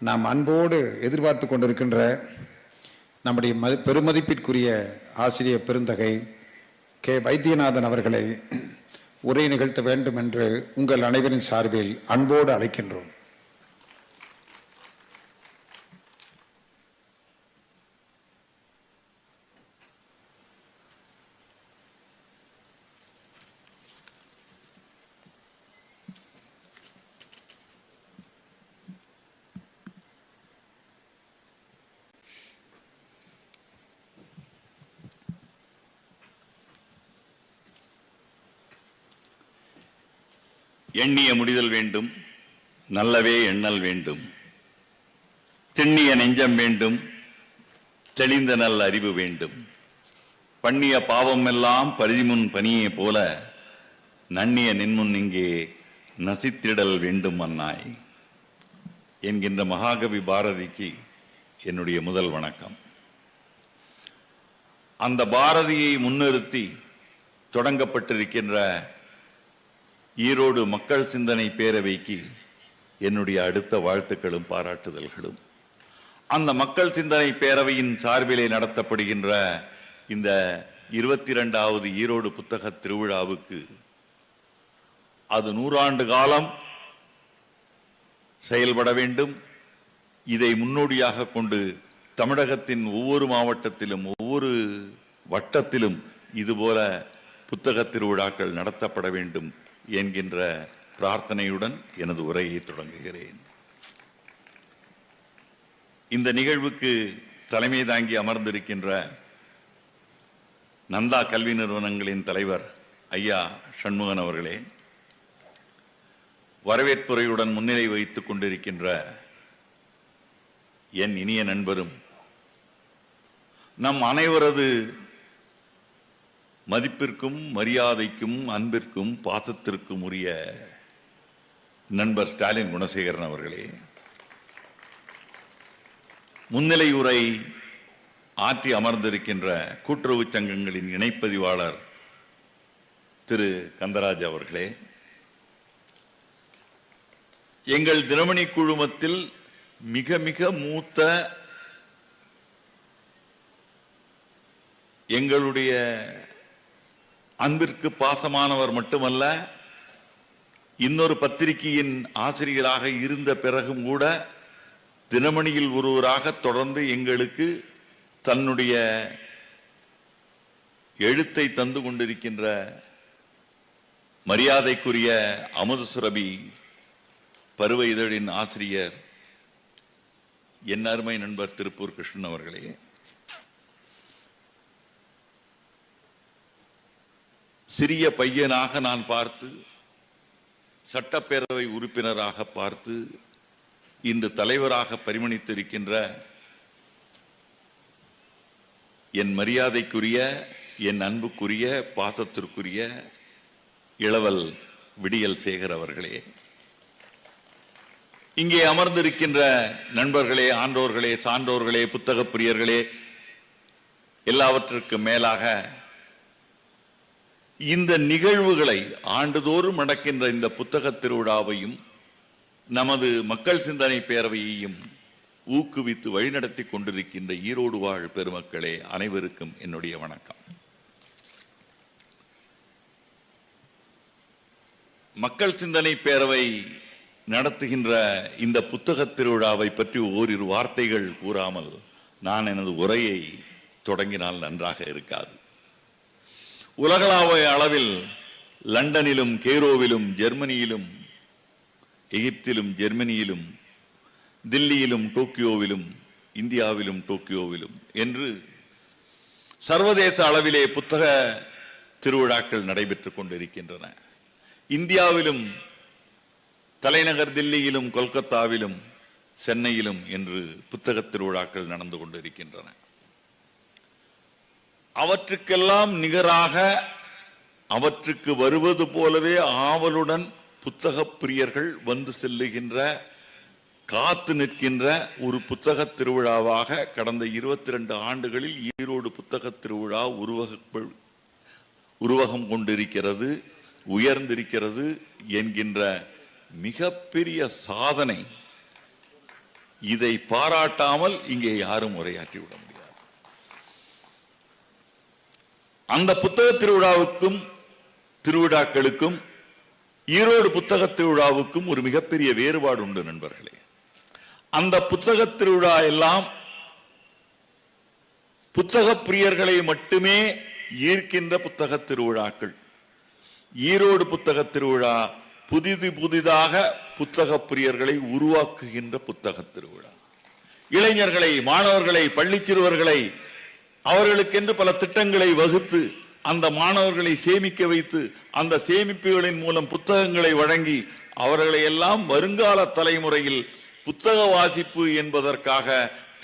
நாம் அன்போடு எதிர்பார்த்து கொண்டிருக்கின்ற நம்முடைய பெருமதிப்பிற்குரிய ஆசிரியர் பெருந்தகை கே வைத்தியநாதன் அவர்களை உரை நிகழ்த்த வேண்டும் என்று உங்கள் அனைவரின் சார்பில் அன்போடு அழைக்கின்றோம். எண்ணிய முடிதல் வேண்டும், நல்லவே எண்ணல் வேண்டும், திண்ணிய நெஞ்சம் வேண்டும், தெளிந்த நல் அறிவு வேண்டும், பண்ணிய பாவம் எல்லாம் பரிதிமுன் பனியே போல நன்னிய நின்முன் இங்கே நசித்திடல் வேண்டும் அன்னாய் என்கின்ற மகாகவி பாரதிக்கு என்னுடைய முதல் வணக்கம். அந்த பாரதியை முன்னிறுத்தி தொடங்கப்பட்டிருக்கின்ற ஈரோடு மக்கள் சிந்தனை பேரவைக்கு என்னுடைய அடுத்த வாழ்த்துக்களும் பாராட்டுதல்களும். அந்த மக்கள் சிந்தனை பேரவையின் சார்பிலே நடத்தப்படுகின்ற இந்த 22வது ஈரோடு புத்தக திருவிழாவுக்கு அது 100 ஆண்டு காலம் செயல்பட வேண்டும். இதை முன்னோடியாக கொண்டு தமிழகத்தின் ஒவ்வொரு மாவட்டத்திலும் ஒவ்வொரு வட்டத்திலும் இதுபோல புத்தக திருவிழாக்கள் நடத்தப்பட வேண்டும் என்கின்ற பிரார்த்தனையுடன் எனது உரையை தொடங்குகிறேன். இந்த நிகழ்வுக்கு தலைமை தாங்கி அமர்ந்திருக்கின்ற நந்தா கல்வி நிறுவனங்களின் தலைவர் ஐயா சண்முகன் அவர்களே, வரவேற்புரையுடன் முன்னிலை வைத்துக் கொண்டிருக்கின்ற என் இனிய நண்பரும் நம் அனைவரது மதிப்பிற்கும் மரியாதைக்கும் அன்பிற்கும் பாசத்திற்கும் உரிய நண்பர் ஸ்டாலின் குணசேகரன் அவர்களே, முன்னிலை உரை ஆற்றி அமர்ந்திருக்கின்ற கூட்டுறவு சங்கங்களின் இணைப்பதிவாளர் திரு கந்தராஜ் அவர்களே, எங்கள் தினமணி குழுமத்தில் மிக மிக மூத்த எங்களுடைய அன்பிற்கு பாசமானவர் மட்டுமல்ல, இன்னொரு பத்திரிகையின் ஆசிரியராக இருந்த பிறகும் கூட தினமணியில் ஒருவராக தொடர்ந்து எங்களுக்கு தன்னுடைய எழுத்தை தந்து கொண்டிருக்கின்ற மரியாதைக்குரிய அமுதசுரபி பருவ இதழின் ஆசிரியர் என் அருமை நண்பர் திருப்பூர் கிருஷ்ணன் அவர்களே, சிறிய பையனாக நான் பார்த்து சட்டப்பேரவை உறுப்பினராக பார்த்து இன்று தலைவராக பரிமணித்திருக்கின்ற என் மரியாதைக்குரிய என் அன்புக்குரிய பாசத்திற்குரிய இளவல் விடியல் சேகர் அவர்களே, இங்கே அமர்ந்திருக்கின்ற நண்பர்களே, ஆன்றோர்களே, சான்றோர்களே, புத்தக பிரியர்களே, எல்லாவற்றிற்கும் மேலாக இந்த நிகழ்வுகளை ஆண்டுதோறும் நடக்கின்ற இந்த புத்தக திருவிழாவையும் நமது மக்கள் சிந்தனை பேரவையையும் ஊக்குவித்து வழிநடத்தி கொண்டிருக்கின்ற ஈரோடு வாழ் பெருமக்களே, அனைவருக்கும் என்னுடைய வணக்கம். மக்கள் சிந்தனை பேரவை நடத்துகின்ற இந்த புத்தக திருவிழாவை பற்றி ஓரிரு வார்த்தைகள் கூறாமல் நான் எனது உரையை தொடங்கினால் நன்றாக இருக்காது. உலகளாவிய அளவில் லண்டனிலும் கெய்ரோவிலும் ஜெர்மனியிலும் எகிப்திலும் ஜெர்மனியிலும் தில்லியிலும் டோக்கியோவிலும் இந்தியாவிலும் டோக்கியோவிலும் என்று சர்வதேச அளவிலே புத்தக திருவிழாக்கள் நடைபெற்றுக் கொண்டிருக்கின்றன. இந்தியாவிலும் தலைநகர் தில்லியிலும் கொல்கத்தாவிலும் சென்னையிலும் என்று புத்தக திருவிழாக்கள் நடந்து கொண்டிருக்கின்றன. அவற்றுக்கெல்லாம் நிகராக அவற்றுக்கு வருவது போலவே ஆவலுடன் புத்தக பிரியர்கள் வந்து செல்லுகின்ற காத்து நிற்கின்ற ஒரு புத்தக திருவிழாவாக கடந்த 22 ஆண்டுகளில் ஈரோடு புத்தக திருவிழா உருவகம் கொண்டிருக்கிறது, உயர்ந்திருக்கிறது என்கின்ற மிகப்பெரிய சாதனை இதை பாராட்டாமல் இங்கே யாரும் உரையாற்றி விட முடியாது. அந்த புத்தக திருவிழாவுக்கும் திருவிழாக்களுக்கும் ஈரோடு புத்தக திருவிழாவுக்கும் ஒரு மிகப்பெரிய வேறுபாடு உண்டு நண்பர்களே. அந்த புத்தக திருவிழா எல்லாம் புத்தக பிரியர்களை மட்டுமே ஈர்க்கின்ற புத்தக திருவிழாக்கள். ஈரோடு புத்தக திருவிழா புதிதாக புத்தக பிரியர்களை உருவாக்குகின்ற புத்தக திருவிழா. இளைஞர்களை, மாணவர்களை, பள்ளி சிறுவர்களை அவர்களுக்கென்று பல திட்டங்களை வகுத்து அந்த மாணவர்களை சேமிக்க வைத்து அந்த சேமிப்புகளின் மூலம் புத்தகங்களை வழங்கி அவர்களை எல்லாம் வருங்கால தலைமுறையில் புத்தக வாசிப்பு என்பதற்காக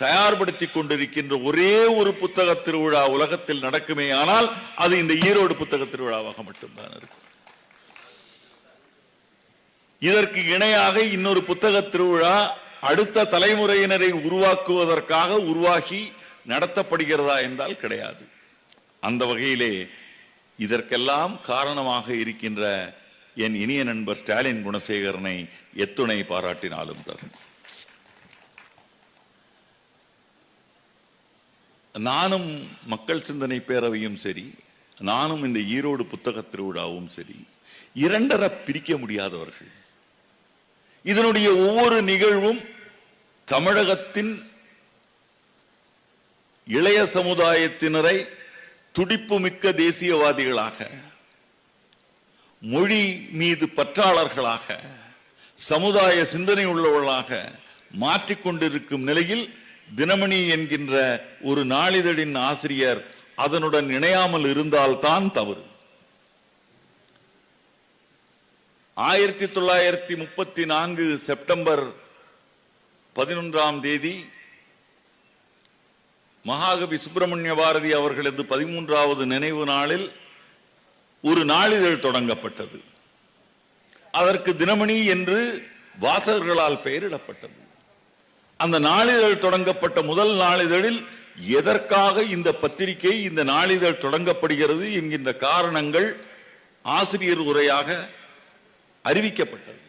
தயார்படுத்தி கொண்டிருக்கின்ற ஒரே ஒரு புத்தக திருவிழா உலகத்தில் நடக்குமே ஆனால் அது இந்த ஈரோடு புத்தக திருவிழாவாக மட்டும்தான் இருக்கும். இதற்கு இணையாக இன்னொரு புத்தக திருவிழா அடுத்த தலைமுறையினரை உருவாக்குவதற்காக உருவாகி நடத்தப்படுகிறதா என்றால் கிடையாது. அந்த வகையிலே இதற்கெல்லாம் காரணமாக இருக்கின்ற என் இனிய நண்பர் ஸ்டாலின் குணசேகரனை எத்துணை பாராட்டினாலும் தகும். நானும் மக்கள் சிந்தனை பேரவையும் சரி, நானும் இந்த ஈரோடு புத்தக திருவிழாவும் சரி, இரண்டர பிரிக்க முடியாதவர்கள். இதனுடைய ஒவ்வொரு நிகழ்வும் தமிழகத்தின் இளைய சமுதாயத்தினரை துடிப்புமிக்க தேசியவாதிகளாக, மொழி மீது பற்றாளர்களாக, சமுதாய சிந்தனை உள்ளவர்களாக மாற்றிக்கொண்டிருக்கும் நிலையில் தினமணி என்கின்ற ஒரு நாளிதழின் ஆசிரியர் அதனுடன் இணையாமல் இருந்தால்தான் தவறு. 1934 செப்டம்பர் 11ஆம் தேதி மகாகவி சுப்பிரமணிய பாரதி அவர்களது 13வது நினைவு நாளில் ஒரு நாளிதழ் தொடங்கப்பட்டது. அதற்கு தினமணி என்று வாசகர்களால் பெயரிடப்பட்டது. அந்த நாளிதழ் தொடங்கப்பட்ட முதல் நாளிதழில் எதற்காக இந்த பத்திரிகை, இந்த நாளிதழ் தொடங்கப்படுகிறது என்கின்ற காரணங்கள் ஆசிரியர் உரையாக அறிவிக்கப்பட்டது.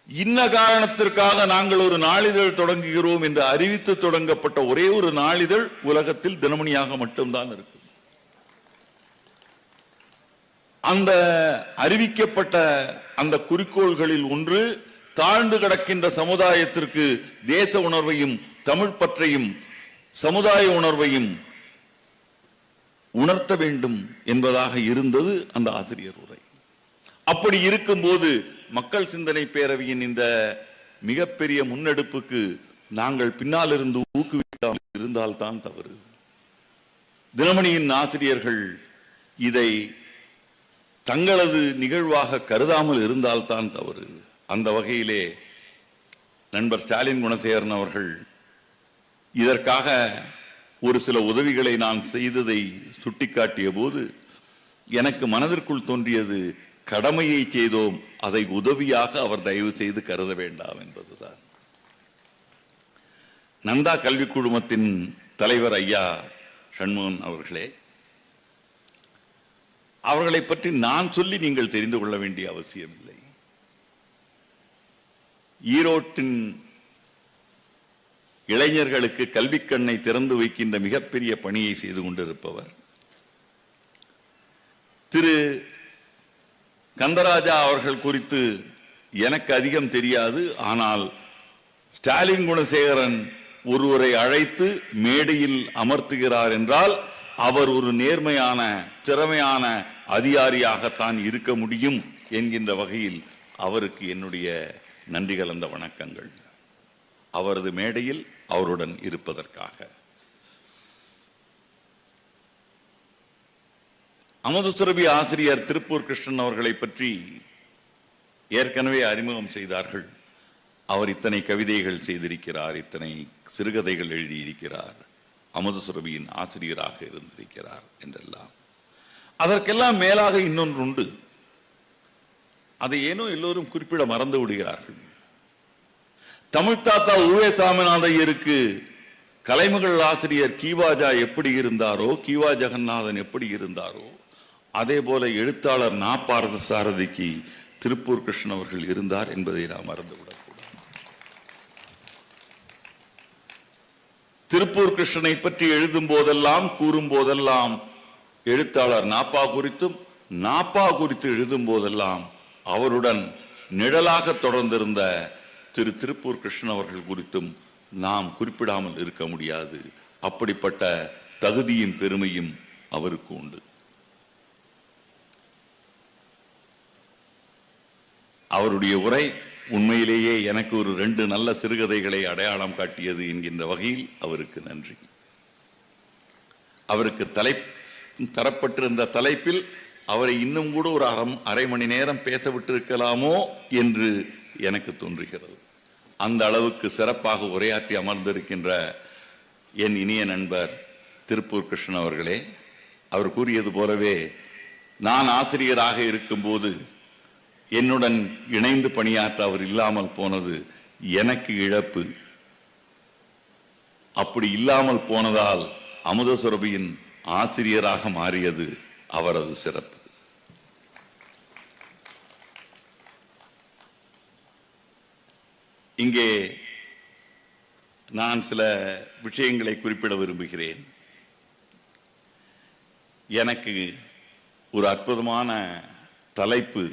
இன்ன காரணத்திற்காக நாங்கள் ஒரு நாளிதழ் தொடங்குகிறோம் என்று அறிவித்து தொடங்கப்பட்ட ஒரே ஒரு நாளிதழ் உலகத்தில் தினமணியாக மட்டும்தான் இருக்கும். அந்த அறிவிக்கப்பட்ட அந்த குறிக்கோள்களில் ஒன்று, தாழ்ந்து கிடக்கின்ற சமுதாயத்திற்கு தேச உணர்வையும் தமிழ் பற்றையும் சமுதாய உணர்வையும் உணர்த்த வேண்டும் என்பதாக இருந்தது அந்த ஆசிரியர் உரை. அப்படி இருக்கும்போது மக்கள் சிந்தனை பேரவையின் இந்த மிகப்பெரிய முன்னெடுப்புக்கு நாங்கள் பின்னால் இருந்து ஊக்குவிக்காமல் இருந்தால்தான் தவறு. தினமணியின் ஆசிரியர்கள் இதை தங்களது நிகழ்வாக கருதாமல் இருந்தால்தான் தவறு. அந்த வகையிலே நண்பர் ஸ்டாலின் குணசேகரன் அவர்கள் இதற்காக ஒரு சில உதவிகளை நான் செய்ததை சுட்டிக்காட்டிய போது எனக்கு மனதிற்குள் தோன்றியது, கடமையை செய்தோம், அதை உதவியாக அவர் தயவு செய்து கருத வேண்டாம் என்பதுதான். நந்தா கல்வி குழுமத்தின் தலைவர் ஐயா சண்முகன் அவர்களே, அவர்களை பற்றி நான் சொல்லி நீங்கள் தெரிந்து கொள்ள வேண்டிய அவசியம் இல்லை. ஈரோட்டின் இளைஞர்களுக்கு கல்விக்கண்ணை திறந்து வைக்கின்ற மிகப்பெரிய பணியை செய்து கொண்டிருப்பவர். திரு கந்தராஜா அவர்கள் குறித்து எனக்கு அதிகம் தெரியாது. ஆனால் ஸ்டாலின் குணசேகரன் ஒருவரை அழைத்து மேடையில் அமர்த்துகிறார் என்றால் அவர் ஒரு நேர்மையான, திறமையான அதிகாரியாகத்தான் இருக்க முடியும் என்கின்ற வகையில் அவருக்கு என்னுடைய நன்றி கலந்த வணக்கங்கள். அவரது மேடையில் அவருடன் இருப்பதற்காக. அமுதசுரபி ஆசிரியர் திருப்பூர் கிருஷ்ணன் அவர்களை பற்றி ஏற்கனவே அறிமுகம் செய்தார்கள். அவர் இத்தனை கவிதைகள் செய்திருக்கிறார், இத்தனை சிறுகதைகள் எழுதியிருக்கிறார், அமுதசுரபியின் ஆசிரியராக இருந்திருக்கிறார் என்றெல்லாம். அதற்கெல்லாம் மேலாக இன்னொன்று உண்டு. அதை ஏனோ எல்லோரும் குறிப்பிட மறந்து விடுகிறார்கள். தமிழ் தாத்தா உவே சாமிநாதையருக்கு கலைமகள் ஆசிரியர் கீவாஜா எப்படி இருந்தாரோ, கீவா ஜெகநாதன் எப்படி இருந்தாரோ, அதே போல எழுத்தாளர் நா. பார்த்த சாரதிக்கு திருப்பூர் கிருஷ்ணன் அவர்கள் இருந்தார் என்பதை நாம் மறந்துவிடக்கூடாது. திருப்பூர் கிருஷ்ணனை பற்றி எழுதும் போதெல்லாம் கூறும் போதெல்லாம் எழுத்தாளர் நாப்பா குறித்தும் நாப்பா குறித்து எழுதும் போதெல்லாம் அவருடன் நிழலாக தொடர்ந்திருந்த திருப்பூர் கிருஷ்ணன் அவர்கள் குறித்தும் நாம் குறிப்பிடாமல் இருக்க முடியாது. அப்படிப்பட்ட தகுதியும் பெருமையும் அவருக்கு உண்டு. அவருடைய உரை உண்மையிலேயே எனக்கு ஒரு 2 நல்ல சிறுகதைகளை அடையாளம் காட்டியது என்கின்ற வகையில் அவருக்கு நன்றி. அவருக்கு தரப்பட்டிருந்த தலைப்பில் அவரை இன்னும் கூட ஒரு அரை மணி நேரம் பேச விட்டிருக்கலாமோ என்று எனக்கு தோன்றுகிறது. அந்த அளவுக்கு சிறப்பாக உரையாற்றி அமர்ந்திருக்கின்ற என் இனிய நண்பர் திருப்பூர் கிருஷ்ணன் அவர்களே, அவர் கூறியது போலவே நான் ஆசிரியராக இருக்கும்போது என்னுடன் இணைந்து பணியாற்ற அவர் இல்லாமல் போனது எனக்கு இழப்பு. அப்படி இல்லாமல் போனதால் அமுத சுரபியின் ஆசிரியராக மாறியது அவரது சிறப்பு. இங்கே நான் சில விஷயங்களை குறிப்பிட விரும்புகிறேன். எனக்கு ஒரு அற்புதமான தலைப்பு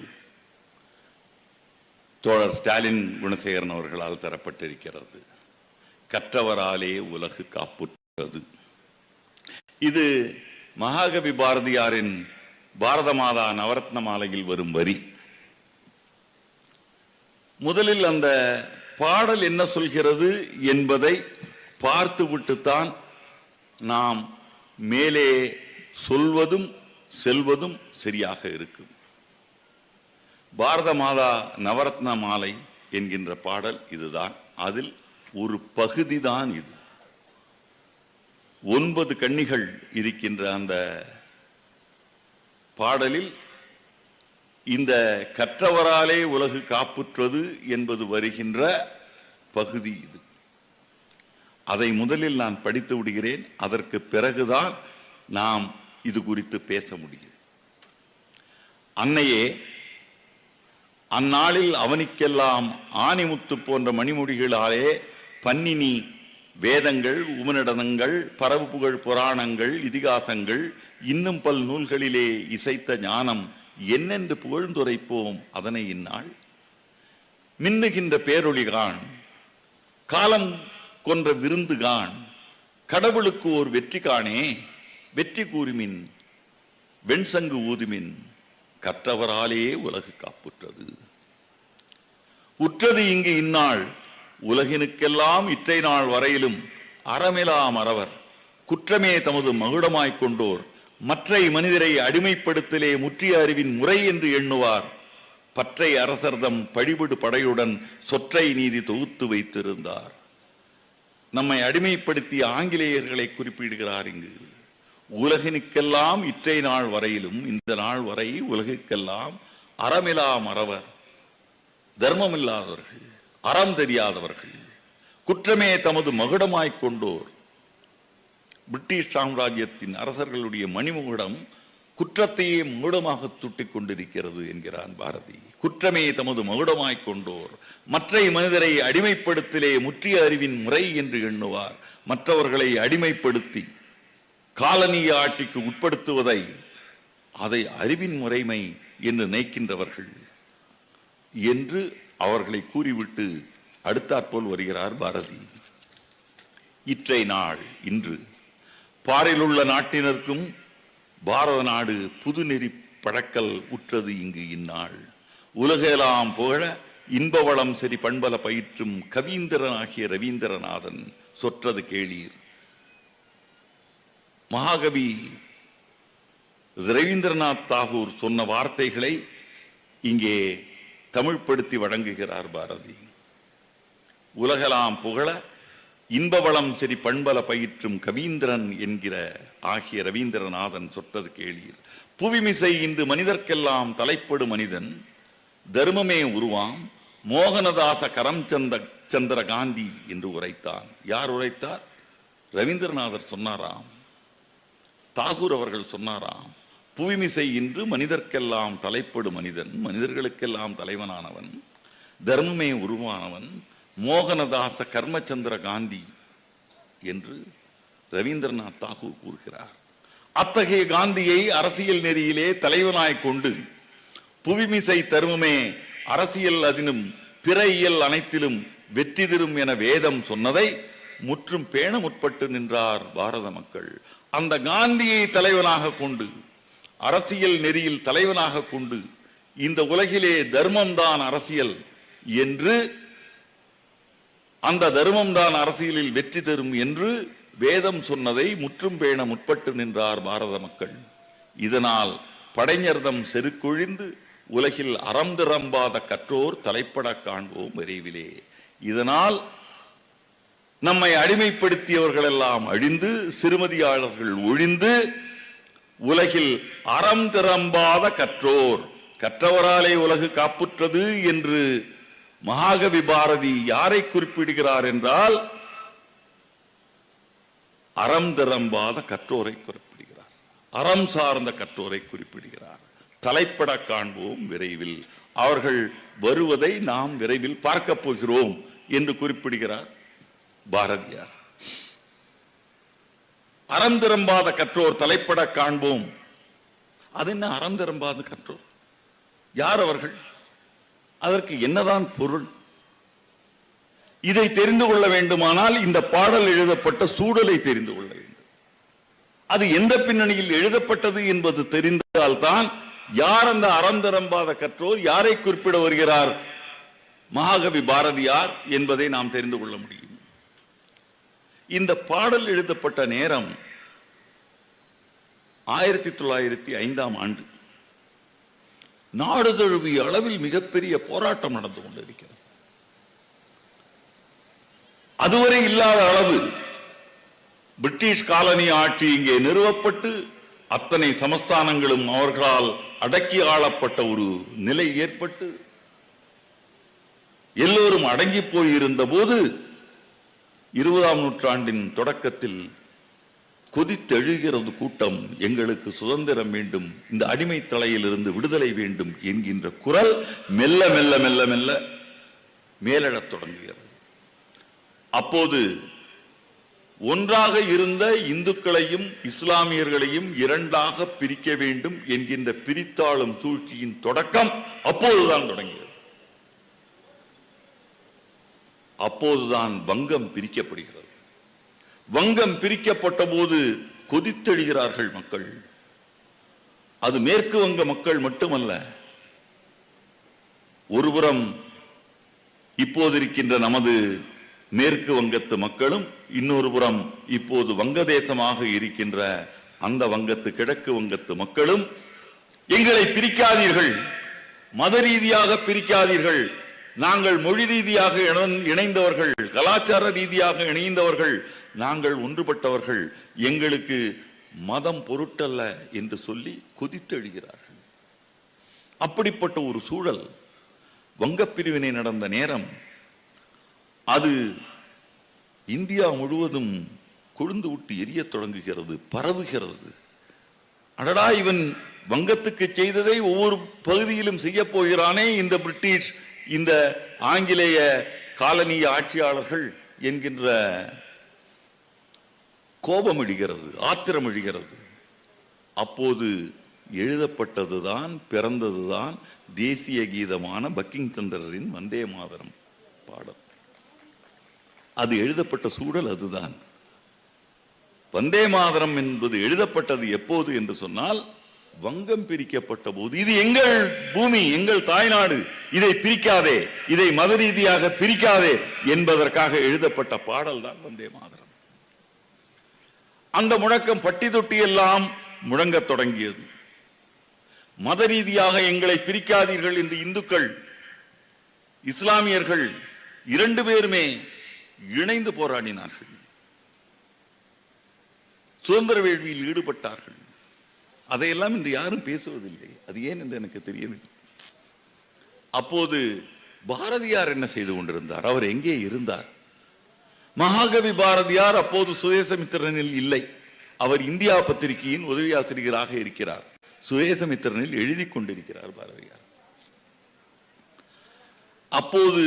தோழர் ஸ்டாலின் குணசேகரன் அவர்களால் தரப்பட்டிருக்கிறது. கற்றவராலே உலகு காப்புற்றது. இது மகாகவி பாரதியாரின் பாரத மாதா நவரத்ன மாலையில் வரும் வரி. முதலில் அந்த பாடல் என்ன சொல்கிறது என்பதை பார்த்துவிட்டுத்தான் நாம் மேலே சொல்வதும் செல்வதும் சரியாக இருக்கும். பாரத மாதா நவரத்ன மாலை என்கின்ற பாடல் இதுதான். அதில் ஒரு பகுதி தான் இது. 9 கன்னிகள் இருக்கின்ற அந்த பாடலில் இந்த கற்றவராலே உலகு காப்புற்றது என்பது வருகின்ற பகுதி இது. அதை முதலில் நான் படித்து விடுகிறேன். அதற்கு பிறகுதான் நாம் இது குறித்து பேச முடியும். அன்னையே, அந்நாளில் அவனுக்கெல்லாம் ஆணிமுத்து போன்ற மணிமுடிகளாலே பன்னினி வேதங்கள், உபநிடதங்கள், பரவு புகழ் புராணங்கள், இதிகாசங்கள், இன்னும் பல் நூல்களிலே இசைத்த ஞானம் என்னென்று புகழ்ந்துரைப்போம் அதனை இந்நாள். மின்னுகின்ற பேரொளிகான், காலம் கொன்ற விருந்துகான், கடவுளுக்கு ஓர் வெற்றி காணே, வெற்றி கூறுமின் வெண்சங்கு ஊதுமின், கற்றவராலே உலகு காப்புற்றது. உற்றது இங்கு இந்நாள், உலகினுக்கெல்லாம் இற்றை நாள் வரையிலும் அறமிலாம் அறவர், குற்றமே தமது மகுடமாய்க் கொண்டோர், மற்றை மனிதரை அடிமைப்படுத்தலே முற்றிய அறிவின் முறை என்று எண்ணுவார், பற்றை அரசர்தம் பழிபடு படையுடன் சொற்றை நீதி தொகுத்து வைத்திருந்தார். நம்மை அடிமைப்படுத்திய ஆங்கிலேயர்களை குறிப்பிடுகிறார் இங்கு. உலகினுக்கெல்லாம் இற்றை நாள் வரையிலும், இந்த நாள் வரை உலகுக்கெல்லாம் அறமிலாம் அறவர், தர்மமில்லாதவர்கள், அறம் தெரியாதவர்கள், குற்றமே தமது மகுடமாய்க் கொண்டோர். பிரிட்டிஷ் சாம்ராஜ்யத்தின் அரசர்களுடைய மணிமுகுடம் குற்றத்தையே மகுடமாக துட்டிக் கொண்டிருக்கிறது என்கிறான் பாரதி. குற்றமே தமது மகுடமாய்க் கொண்டோர், மற்றை மனிதரை அடிமைப்படுத்திலே முற்றிய அறிவின் முறை என்று எண்ணுவார். மற்றவர்களை அடிமைப்படுத்தி காலனிய ஆட்சிக்கு உட்படுத்துவதை அதை அறிவின் முறைமை என்று நினைக்கின்றவர்கள் என்று அவர்களை கூறிவிட்டு அடுத்தாற்போல் வருகிறார் பாரதி. இற்றை நாள் இன்று பாரிலுள்ள நாட்டினருக்கும் பாரத நாடு புதுநெறி பழக்கல் உற்றது இங்கு இந்நாள். உலகெல்லாம் புகழ இன்பவளம் சரி பண்பல பயிற்றும் கவீந்திரனாகிய ரவீந்திரநாதன் சொற்றது கேளீர். மகாகவி ரவீந்திரநாத் தாகூர் சொன்ன வார்த்தைகளை இங்கே தமிழ்படுத்தி வழங்குகிறார் பாரதி. உலகெல்லாம் புகழ இன்பவளம் சரி பண்பல பயிற்றும் கவீந்திரன் என்கிற ஆகிய ரவீந்திரநாதன் சொற்றது கேளீர். புவிமிசை இன்று மனிதர்க்கெல்லாம் தலைப்படு மனிதன், தர்மமே உருவாம் மோகனதாச கரம்சந்திர காந்தி என்று உரைத்தான். யார் உரைத்தார்? ரவீந்திரநாதர் சொன்னாராம், தாகூர் அவர்கள் சொன்னாராம். புவிமிசை இன்று மனிதர்க்கெல்லாம் தலைப்படு மனிதன், மனிதர்களுக்கெல்லாம் தலைவனானவன், தர்மமே உருவானவன், மோகனதாச கர்மச்சந்திர காந்தி என்று ரவீந்திரநாத் தாகூர் கூறுகிறார். அத்தகைய காந்தியை அரசியல் நெறியிலே தலைவனாய் கொண்டு புவிமிசை தருமமே அரசியல் அதினும் பிற இயல் அனைத்திலும் வெற்றி தரும் என வேதம் சொன்னதை முற்றும் பேண முற்பட்டு நின்றார் பாரத மக்கள். அந்த காந்தியை தலைவனாக கொண்டு, அரசியல் நெறியில் தலைவனாக கொண்டு, இந்த உலகிலே தர்மம்தான் அரசியல் என்று, அந்த தர்மம்தான் அரசியலில் வெற்றி தரும் என்று வேதம் சொன்னதை முற்றும் பேண முற்பட்டு நின்றார் பாரத மக்கள். இதனால் படைஞர்தம் செருக்கொழிந்து உலகில் அறம் திறம்பாத கற்றோர் தலைப்பட காண்போம் விரைவிலே. இதனால் நம்மை அடிமைப்படுத்தியவர்கள் எல்லாம் அழிந்து, சிறுமதியாளர்கள் ஒழிந்து, உலகில் அறம் திறம்பாத கற்றோர், கற்றவராலே உலகு காப்புற்றது என்று மகாகவி பாரதி யாரை குறிப்பிடுகிறார் என்றால் அறம் திறம்பாத கற்றோரை குறிப்பிடுகிறார். அறம் சார்ந்த கற்றோரை குறிப்பிடுகிறார். தலைப்பட காண்போம் விரைவில், அவர்கள் வருவதை நாம் விரைவில் பார்க்க போகிறோம் என்று குறிப்பிடுகிறார் பாரதியார். அறம் திறம்பாத கற்றோர் தலைப்பட காண்போம். அது என்ன அறம் திறம்பாத கற்றோர்? யார் அவர்கள்? அதற்கு என்னதான் பொருள்? இதை தெரிந்து கொள்ள வேண்டுமானால் இந்த பாடல் எழுதப்பட்ட சூழலை தெரிந்து கொள்ள வேண்டும். அது எந்த பின்னணியில் எழுதப்பட்டது என்பது தெரிந்தால்தான் யார் அந்த அறம் திறம்பாத கற்றோர், யாரை குறிப்பிட வருகிறார் மகாகவி பாரதியார் என்பதை நாம் தெரிந்து கொள்ள முடியும். இந்த பாடல் எழுதப்பட்ட நேரம் 1905ஆம் ஆண்டு. நாடு தழுவிய அளவில் மிகப்பெரிய போராட்டம் நடந்து கொண்டிருக்கிறது. அதுவரை இல்லாத அளவு பிரிட்டிஷ் காலனி ஆட்சி இங்கே நிறுவப்பட்டு அத்தனை சமஸ்தானங்களும் அவர்களால் அடக்கி ஆளப்பட்ட ஒரு நிலை ஏற்பட்டு எல்லோரும் அடங்கி போயிருந்த போது 20ஆம் நூற்றாண்டின் தொடக்கத்தில் கொதித்தெழுகிறது கூட்டம், எங்களுக்கு சுதந்திரம் வேண்டும், இந்த அடிமை தலையிலிருந்து விடுதலை வேண்டும் என்கின்ற குரல் மெல்ல மெல்ல மெல்ல மெல்ல மேலெழத் தொடங்குகிறது. அப்போது ஒன்றாக இருந்த இந்துக்களையும் இஸ்லாமியர்களையும் இரண்டாக பிரிக்க வேண்டும் என்கின்ற பிரித்தாளும் சூழ்ச்சியின் தொடக்கம் அப்போதுதான் தொடங்கியது. அப்போதுதான் வங்கம் பிரிக்கப்படுகிறது. வங்கம் பிரிக்கப்பட்ட போது கொதித்தெழுகிறார்கள் மக்கள். அது மேற்கு வங்க மக்கள் மட்டுமல்ல, ஒருபுறம் இப்போது இருக்கின்ற நமது மேற்கு வங்கத்து மக்களும், இன்னொரு புறம் இப்போது வங்கதேசமாக இருக்கின்ற அந்த வங்கத்து கிழக்கு வங்கத்து மக்களும் எங்களை பிரிக்காதீர்கள், மத ரீதியாக பிரிக்காதீர்கள், நாங்கள் மொழி ரீதியாக இணைந்தவர்கள், கலாச்சார ரீதியாக இணைந்தவர்கள், நாங்கள் ஒன்றுபட்டவர்கள், எங்களுக்கு மதம் பொருட்டல்ல என்று சொல்லி கொதித்தெழுகிறார்கள். அப்படிப்பட்ட ஒரு சூழல் வங்கப்பிரிவினை நடந்த நேரம். அது இந்தியா முழுவதும் கொழுந்து விட்டு எரிய தொடங்குகிறது, பரவுகிறது. அடடா, இவன் வங்கத்துக்கு செய்ததை ஒவ்வொரு பகுதியிலும் செய்ய போகிறானே இந்த பிரிட்டிஷ், இந்த ஆங்கிலேய காலனிய ஆட்சியாளர்கள் என்கின்ற கோபம் எழுகிறது, ஆத்திரம் எழுகிறது. அப்போது எழுதப்பட்டதுதான், பிறந்ததுதான் தேசிய கீதமான பங்கிங் சந்திரரின் வந்தே மாதரம் பாடல். அது எழுதப்பட்ட சூழல் அதுதான். வந்தே மாதரம் என்பது எழுதப்பட்டது எப்போது என்று சொன்னால், வங்கம் பிரிக்கப்பட்ட போது. இது எங்கள் பூமி, எங்கள் தாய்நாடு, இதை பிரிக்காதே, இதை மத ரீதியாக பிரிக்காதே என்பதற்காக எழுதப்பட்ட பாடல் தான் வந்தே மாதரம். அந்த முழக்கம் பட்டி தொட்டி எல்லாம் முழங்கத் தொடங்கியது. மத ரீதியாக எங்களை பிரிக்காதீர்கள் என்று இந்துக்கள், இஸ்லாமியர்கள் இரண்டு பேருமே இணைந்து போராடினார்கள், சுதந்திர வேள்வியில் ஈடுபட்டார்கள். அதையெல்லாம் இன்று யாரும் பேசுவதில்லை. அது ஏன் என்று எனக்கு தெரியவில்லை. அப்போது பாரதியார் என்ன செய்து கொண்டிருந்தார்? அவர் எங்கே இருந்தார்? மகாகவி பாரதியார் அப்போது சுதேசமித்திரனில் இல்லை. அவர் இந்தியா பத்திரிகையின் உதவி ஆசிரியராக இருக்கிறார். சுதேசமித்திரனில் எழுதி கொண்டிருக்கிறார் பாரதியார். அப்போது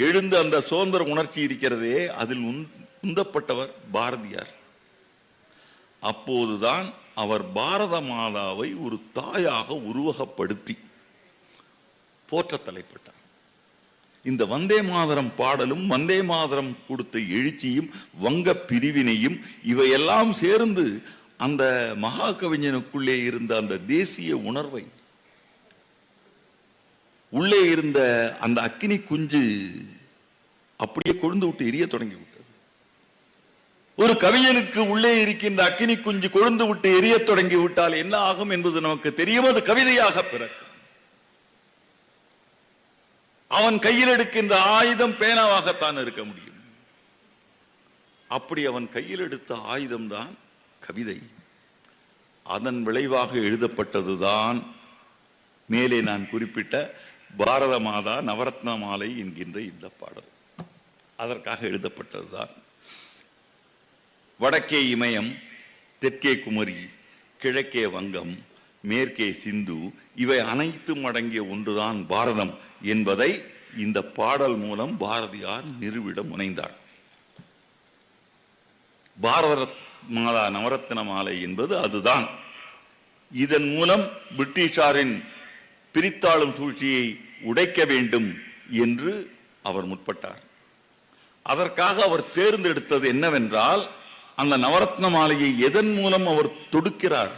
எழுந்த அந்த சுதந்திர உணர்ச்சி இருக்கிறதே, அதில் உந்தப்பட்டவர் பாரதியார். அப்போதுதான் அவர் பாரத மாதாவை ஒரு தாயாக உருவகப்படுத்தி போற்ற தலைப்பட்டார். இந்த வந்தே மாதரம் பாடலும் வந்தே மாதரம் கொடுத்த எழுச்சியும் வங்க பிரிவினையும் இவையெல்லாம் சேர்ந்து அந்த மகா கவிஞனுக்குள்ளே இருந்த அந்த தேசிய உணர்வை, உள்ளே இருந்த அந்த அக்கினி குஞ்சு அப்படியே கொழுந்து விட்டு எரிய தொடங்கி விட்டது. ஒரு கவிஞனுக்கு உள்ளே இருக்கின்ற அக்கினி குஞ்சு கொழுந்து விட்டு எரிய தொடங்கி விட்டால் என்ன ஆகும் என்பது நமக்கு தெரியும். அது கவிதையாக பிறக்கும். அவன் கையில் எடுக்கின்ற ஆயுதம் பேனாவாகத்தான் இருக்க முடியும். அப்படி அவன் கையில் எடுத்த ஆயுதம்தான் கவிதை. அதன் விளைவாக எழுதப்பட்டதுதான் மேலே நான் குறிப்பிட்ட பாரத மாதா நவரத்ன மாலை என்கின்ற இந்த பாடல். அதற்காக எழுதப்பட்டதுதான். வடக்கே இமயம், தெற்கே குமரி, கிழக்கே வங்கம், மேற்கே சிந்து, இவை அனைத்தும் அடங்கிய ஒன்றுதான் பாரதம் என்பதை இந்த பாடல் மூலம் பாரதியார் நிறுவிட முனைந்தார். பாரத மாதா நவரத்ன மாலை என்பது அதுதான். இதன் மூலம் பிரிட்டிஷாரின் பிரித்தாளும் சூழ்ச்சியை உடைக்க வேண்டும் என்று அவர் முற்பட்டார். அதற்காக அவர் தேர்ந்தெடுத்தது என்னவென்றால், அந்த நவரத்ன மாலையை எதன் மூலம் அவர் தொடுக்கிறார்.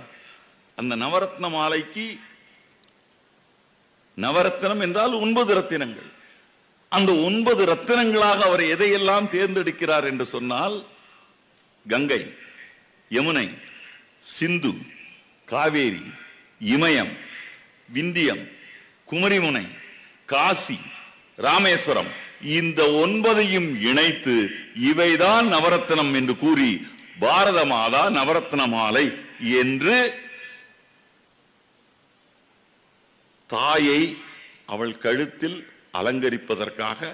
அந்த நவரத்ன மாலைக்கு நவரத்னம் என்றால் 9 ரத்தினங்கள். அந்த 9 ரத்தினங்களாக அவர் எதையெல்லாம் தேர்ந்தெடுக்கிறார் என்று சொன்னால், கங்கை, யமுனை, சிந்து, காவேரி, இமயம், விந்தியம், குமரிமுனை, காசி, ராமேஸ்வரம், இந்த 9ஐயும் இணைத்து இவைதான் நவரத்னம் என்று கூறி பாரத மாதா நவரத்ன மாலை என்று தாயை அவள் கழுத்தில் அலங்கரிப்பதற்காக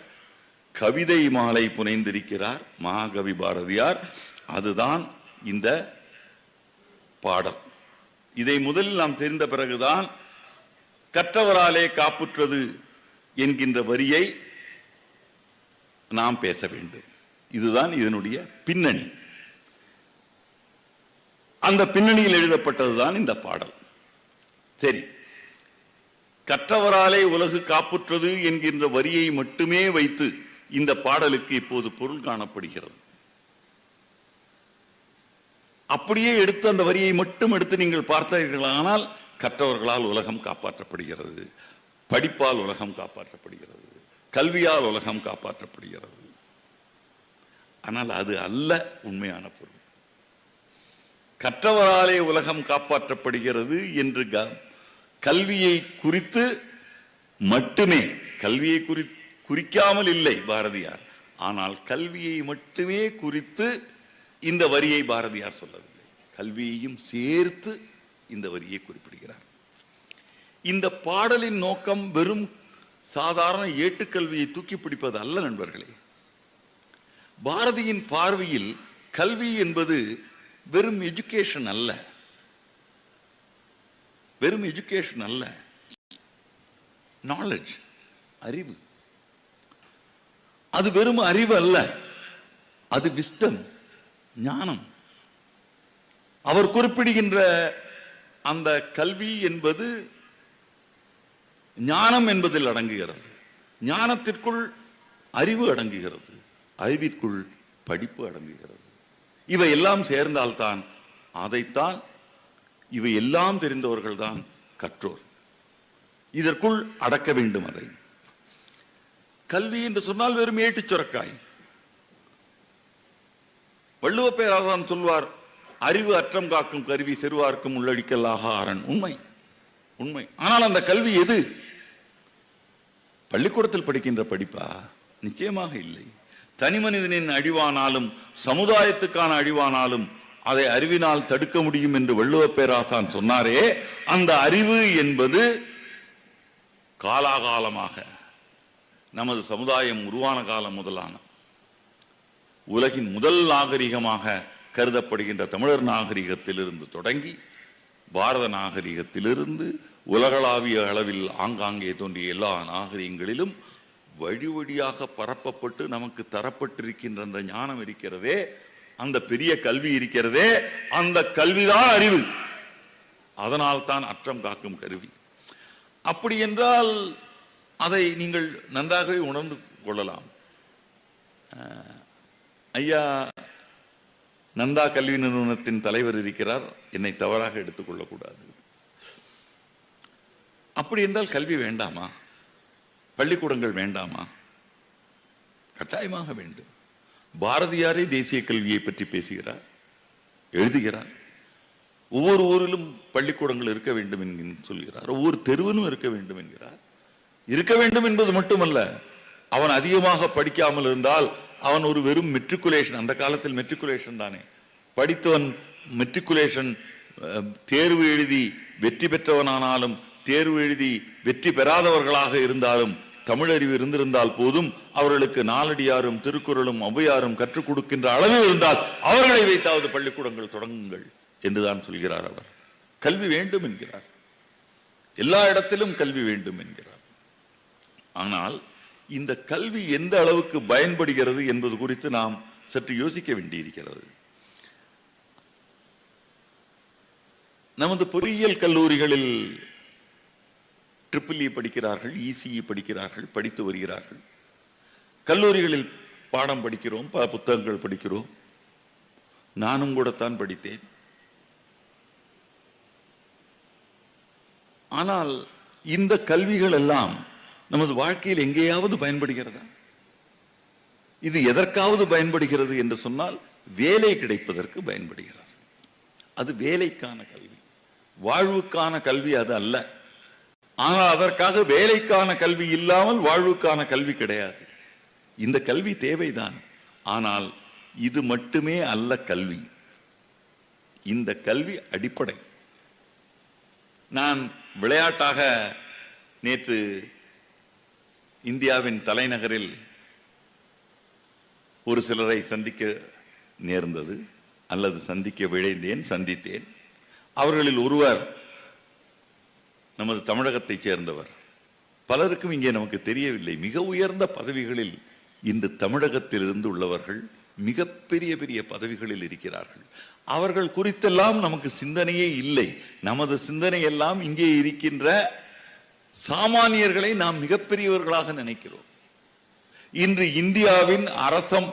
கவிதை மாலை புனைந்திருக்கிறார் மகாகவி பாரதியார். அதுதான் இந்த பாடல். இதை முதலில் நாம் தெரிந்த பிறகுதான் கற்றவராலே காப்புற்றது என்கின்ற வரியை நாம் பேச வேண்டும். இதுதான் இதனுடைய பின்னணி. அந்த பின்னணியில் எழுதப்பட்டதுதான் இந்த பாடல். சரி, கற்றவராலே உலகு காப்புற்றது என்கின்ற வரியை மட்டுமே வைத்து இந்த பாடலுக்கு இப்போது பொருள் காணப்படுகிறது. அப்படியே எடுத்து அந்த வரியை மட்டும் எடுத்து நீங்கள் பார்த்தீர்களானால், கற்றவர்களால் உலகம் காப்பாற்றப்படுகிறது, படிப்பால் உலகம் காப்பாற்றப்படுகிறது, கல்வியால் உலகம் காப்பாற்றப்படுகிறது. ஆனால் அது அல்ல உண்மையான பொருள். கற்றவராலே உலகம் காப்பாற்றப்படுகிறது என்று கல்வியை குறித்து மட்டுமே, கல்வியை குறிக்காமல் இல்லை பாரதியார், ஆனால் கல்வியை மட்டுமே குறித்து இந்த வரியை பாரதியார் சொல்லவில்லை. கல்வியையும் சேர்த்து இந்த வரியை குறிப்பிடுகிறார். இந்த பாடலின் நோக்கம் வெறும் சாதாரண ஏட்டுக்கல்வியை தூக்கி பிடிப்பது அல்ல நண்பர்களே. பாரதியின் பார்வையில் கல்வி என்பது வெறும் எஜுகேஷன் அல்ல, வெறும் எஜுகேஷன் அல்ல, நாலேஜ், அறிவு. அது வெறும் அறிவு அல்ல, அது விஸ்டம், ஞானம். அவர் குறிப்பிடுகின்ற அந்த கல்வி என்பது ஞானம் என்பதில் அடங்குகிறது. ஞானத்திற்குள் அறிவு அடங்குகிறது, அறிவிற்குள் படிப்பு அடங்குகிறது. இவை எல்லாம் சேர்ந்தால்தான், அதைத்தான் இவை எல்லாம் தெரிந்தவர்கள் தான் கற்றோர். இதற்குள் அடக்க வேண்டும் அதை. கல்வி என்று சொன்னால் வெறும் ஏட்டுச் சுரக்காய். வள்ளுவ பேராசான் சொல்வார், அறிவு அற்றம் காக்கும் கருவி செருவார்க்கும் உள்ளடிக்கல்லாக ஆரன். உண்மை, உண்மை. ஆனால் அந்த கல்வி எது? பள்ளிக்கூடத்தில் படிக்கின்ற படிப்பா? நிச்சயமாக இல்லை. தனி மனிதனின் அழிவானாலும் சமுதாயத்துக்கான அழிவானாலும் அதை அறிவினால் தடுக்க முடியும் என்று வள்ளுவ பேராசான் சொன்னாரே, அந்த அறிவு என்பது காலாகாலமாக நமது சமுதாயம் உருவான காலம் முதலான உலகின் முதல் நாகரிகமாக கருதப்படுகின்ற தமிழர் நாகரிகத்திலிருந்து தொடங்கி பாரத நாகரிகத்திலிருந்து உலகளாவிய அளவில் ஆங்காங்கே தோன்றிய எல்லா நாகரிகங்களிலும் வழி வழியாக பரப்பப்பட்டு நமக்கு தரப்பட்டிருக்கின்ற அந்த ஞானம் இருக்கிறதே, அந்த பெரிய கல்வி இருக்கிறதே, அந்த கல்விதான் அறிவு. அதனால் தான் அற்றம் காக்கும் கருவி. அப்படி என்றால் அதை நீங்கள் நன்றாகவே உணர்ந்து கொள்ளலாம். ஐயா நந்தா கல்வி நிறுவனத்தின் தலைவர் இருக்கிறார், என்னை தவறாக எடுத்துக்கொள்ளக்கூடாது. அப்படி என்றால் கல்வி வேண்டாமா? பள்ளிக்கூடங்கள் வேண்டாமா? கட்டாயமாக வேண்டும். பாரதியாரே தேசிய கல்வியை பற்றி பேசுகிறார், எழுதுகிறார். ஒவ்வொரு ஊரிலும் பள்ளிக்கூடங்கள் இருக்க வேண்டும் என்று சொல்கிறார். ஒவ்வொரு தெருவிலும் இருக்க வேண்டும் என்கிறார். இருக்க வேண்டும் என்பது மட்டுமல்ல, அவன் அதிகமாக படிக்காமல் இருந்தால் அவன் ஒரு வெறும் மெட்ரிகுலேஷன், அந்த காலத்தில் மெட்ரிகுலேஷன் தானே, படித்தவன் மெட்ரிகுலேஷன் தேர்வு எழுதி வெற்றி பெற்றவனானாலும் தேர்வு எழுதி வெற்றி பெறாதவர்களாக இருந்தாலும் தமிழறிவு இருந்திருந்தால் போதும், அவர்களுக்கு நாலடியாரும் திருக்குறளும் ஔவையாரும் கற்றுக் கொடுக்கின்ற அளவில் இருந்தால் அவர்களை வைத்தாவது பள்ளிக்கூடங்கள் தொடங்குங்கள் என்றுதான் சொல்கிறார். அவர் கல்வி வேண்டும் என்கிறார், எல்லா இடத்திலும் கல்வி வேண்டும் என்கிறார். ஆனால் இந்த கல்வி எந்த அளவுக்கு பயன்படுகிறது என்பது குறித்து நாம் சற்று யோசிக்க வேண்டியிருக்கிறது. நமது பொறியியல் கல்லூரிகளில் EEE படிக்கிறார்கள், ECE படிக்கிறார்கள், படித்து வருகிறார்கள். கல்லூரிகளில் பாடம் படிக்கிறோம், புத்தகங்கள் படிக்கிறோம். நானும் கூடத்தான் படித்தேன். ஆனால் இந்த கல்விகள் எல்லாம் நமது வாழ்க்கையில் எங்கேயாவது பயன்படுகிறதா? இது எதற்காவது பயன்படுகிறது என்று சொன்னால் வேலை கிடைப்பதற்கு பயன்படுகிறது. அது வேலைக்கான கல்வி, வாழ்வுக்கான கல்வி அது அல்ல. ஆனால் அதற்காக வேலைக்கான கல்வி இல்லாமல் வாழ்வுக்கான கல்வி கிடையாது. இந்த கல்வி தேவைதான், ஆனால் இது மட்டுமே அல்ல கல்வி. இந்த கல்வி அடிப்படை. நான் விளையாட்டாக நேற்று இந்தியாவின் தலைநகரில் ஒரு சிலரை சந்திக்க நேர்ந்தது, அல்லது சந்திக்க விழைந்தேன், சந்தித்தேன். அவர்களில் ஒருவர் நமது தமிழகத்தைச் சேர்ந்தவர். பலருக்கும் இங்கே நமக்கு தெரியவில்லை, மிக உயர்ந்த பதவிகளில் இன்று தமிழகத்திலிருந்து உள்ளவர்கள் மிகப்பெரிய பெரிய பதவிகளில் இருக்கிறார்கள். அவர்கள் குறித்தெல்லாம் நமக்கு சிந்தனையே இல்லை. நமது சிந்தனை எல்லாம் இங்கே இருக்கின்ற சாமானியர்களை நாம் மிகப்பெரியவர்களாக நினைக்கிறோம். இன்று இந்தியாவின் அரசம்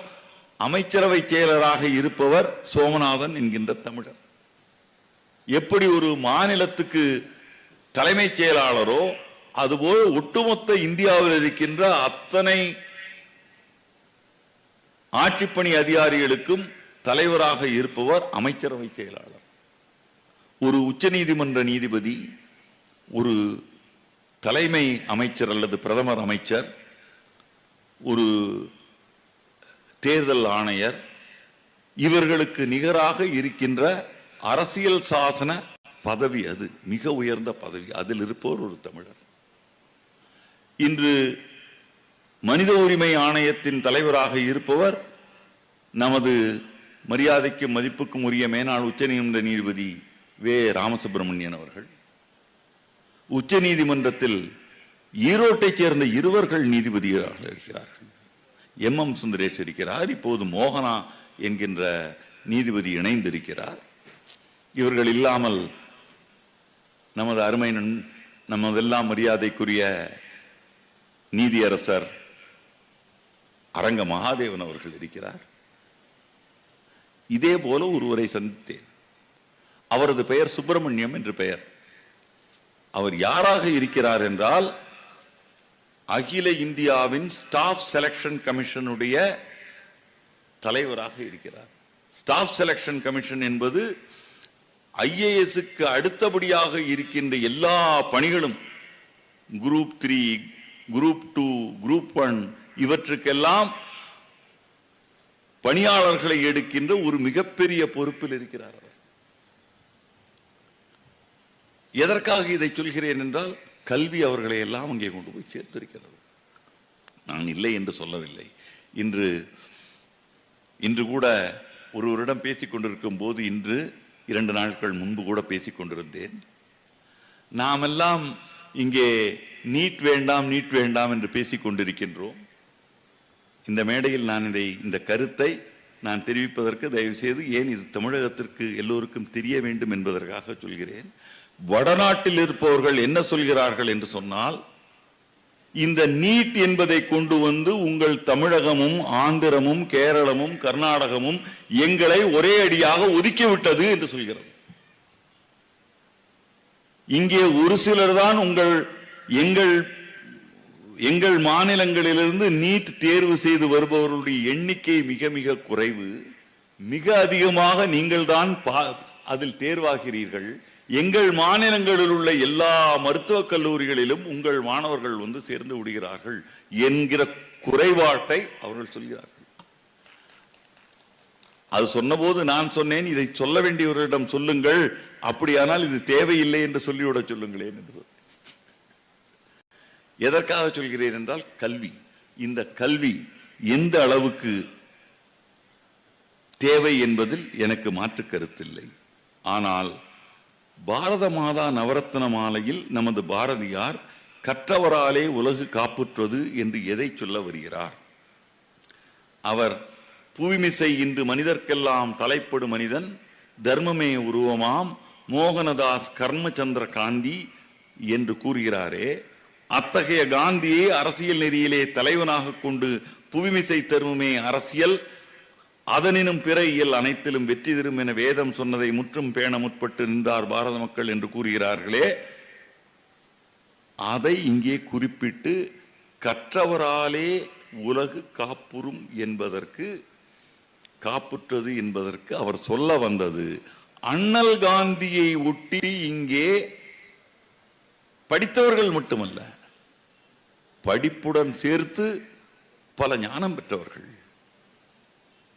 அமைச்சரவை செயலராக இருப்பவர் சோமநாதன் என்கின்ற தமிழர். எப்படி ஒரு மாநிலத்துக்கு தலைமைச் செயலாளரோ அதுபோல் ஒட்டுமொத்த இந்தியாவில் இருக்கின்ற அத்தனை ஆட்சிப்பணி அதிகாரிகளுக்கும் தலைவராக இருப்பவர் அமைச்சரவை செயலாளர். ஒரு உச்சநீதிமன்ற நீதிபதி, ஒரு தலைமை அமைச்சர் அல்லது பிரதமர் அமைச்சர், ஒரு தேர்தல் ஆணையர், இவர்களுக்கு நிகராக இருக்கின்ற அரசியல் சாசன பதவி, அது மிக உயர்ந்த பதவி. அதில் இருப்பவர் ஒரு தமிழர். இன்று மனித உரிமை ஆணையத்தின் தலைவராக இருப்பவர் நமது மரியாதைக்கும் மதிப்புக்கும் உரிய மேனாள் உச்சநீதிமன்ற நீதிபதி வே. ராமசுப்பிரமணியன் அவர்கள். உச்ச நீதிமன்றத்தில் ஈரோட்டைச் சேர்ந்த இருவர்கள் நீதிபதிகளாக இருக்கிறார்கள். MM சுந்தரேஷ் இருக்கிறார், இப்போது மோகனா என்கின்ற நீதிபதி இணைந்திருக்கிறார். இவர்கள் இல்லாமல் நமது அருமை நமதெல்லாம் மரியாதைக்குரிய நீதியரசர் அரங்க மகாதேவன் அவர்கள் இருக்கிறார். இதே போல ஒருவரை சந்தித்தேன். அவரது பெயர் சுப்பிரமணியம் என்று பெயர். அவர் யாராக இருக்கிறார் என்றால், அகில இந்தியாவின் ஸ்டாஃப் செலக்ஷன் கமிஷனுடைய தலைவராக இருக்கிறார். ஸ்டாஃப் செலக்ஷன் கமிஷன் என்பது IAS-க்கு அடுத்தபடியாக இருக்கின்ற எல்லா பணிகளும், குரூப் 3, குரூப் 2, குரூப் 1 இவற்றுக்கெல்லாம் பணியாளர்களை எடுக்கின்ற ஒரு மிகப்பெரிய பொறுப்பில் இருக்கிறார். எதற்காக இதை சொல்கிறேன் என்றால், கல்வி அவர்களை எல்லாம் அங்கே கொண்டு போய் சேர்த்திருக்கிறது. நான் இல்லை என்று சொல்லவில்லை. இன்று கூட ஒருவரிடம் பேசிக் கொண்டிருக்கும் போது, இன்று 2 நாட்கள் முன்பு கூட பேசிக் கொண்டிருந்தேன். நாமெல்லாம் இங்கே நீட் வேண்டாம் நீட் வேண்டாம் என்று பேசிக் கொண்டிருக்கின்றோம். இந்த மேடையில் நான் இந்த கருத்தை நான் தெரிவிப்பதற்கு தயவு செய்து, ஏன் இது தமிழகத்திற்கு எல்லோருக்கும் தெரிய வேண்டும் என்பதற்காக சொல்கிறேன். வடநாட்டில் இருப்பவர்கள் என்ன சொல்கிறார்கள் என்று சொன்னால், இந்த நீட் என்பதை கொண்டு வந்து உங்கள் தமிழகமும் ஆந்திரமும் கேரளமும் கர்நாடகமும் எங்களை ஒரே அடியாக ஒதுக்கிவிட்டது என்று சொல்கிறது. இங்கே ஒரு சிலர் தான் எங்கள் மாநிலங்களிலிருந்து நீட் தேர்வு செய்து வருபவர்களுடைய எண்ணிக்கை மிக மிக குறைவு. மிக அதிகமாக நீங்கள் தான் அதில் தேர்வாகிறீர்கள். எங்கள் மாநிலங்களில் உள்ள எல்லா மருத்துவக் கல்லூரிகளிலும் உங்கள் மாணவர்கள் வந்து சேர்ந்து விடுகிறார்கள் என்கிற குறைபாட்டை அவர்கள் சொல்கிறார்கள். அது சொன்னபோது நான் சொன்னேன், இதை சொல்ல வேண்டியவர்களிடம் சொல்லுங்கள், அப்படியானால் இது தேவையில்லை என்று சொல்லிவிட சொல்லுங்களேன் என்று சொன்னேன். எதற்காக சொல்கிறேன் என்றால், கல்வி, இந்த கல்வி எந்த அளவுக்கு தேவை என்பதில் எனக்கு மாற்று கருத்தில்லை. ஆனால் பாரத மாதா நவரத்ன மாலையில் நமது பாரதியார் கற்றவராலே உலகு காப்புற்றது என்று எதை சொல்ல வருகிறார்? அவர் பூமிசை இன்று மனிதர்க்கெல்லாம் தலைப்படு மனிதன், தர்மமே உருவமாம் மோகனதாஸ் கர்மச்சந்திர காந்தி என்று கூறுகிறாரே, அத்தகைய காந்தியை அரசியல் நெறியிலே தலைவனாக கொண்டு புவிமிசை தர்மமே அரசியல், அதனினும் பிற இயல் அனைத்திலும் வெற்றி தரும் என வேதம் சொன்னதை முற்றும் பேண முற்பட்டு நின்றார் பாரத மக்கள் என்று கூறுகிறார்களே, அதை இங்கே குறிப்பிட்டு கற்றவராலே உலகு காப்புறும் என்பதற்கு, காப்புற்றது என்பதற்கு அவர் சொல்ல வந்தது அண்ணல் காந்தியை ஒட்டி இங்கே படித்தவர்கள் மட்டுமல்ல, படிப்புடன் சேர்த்து பல ஞானம் பெற்றவர்கள்,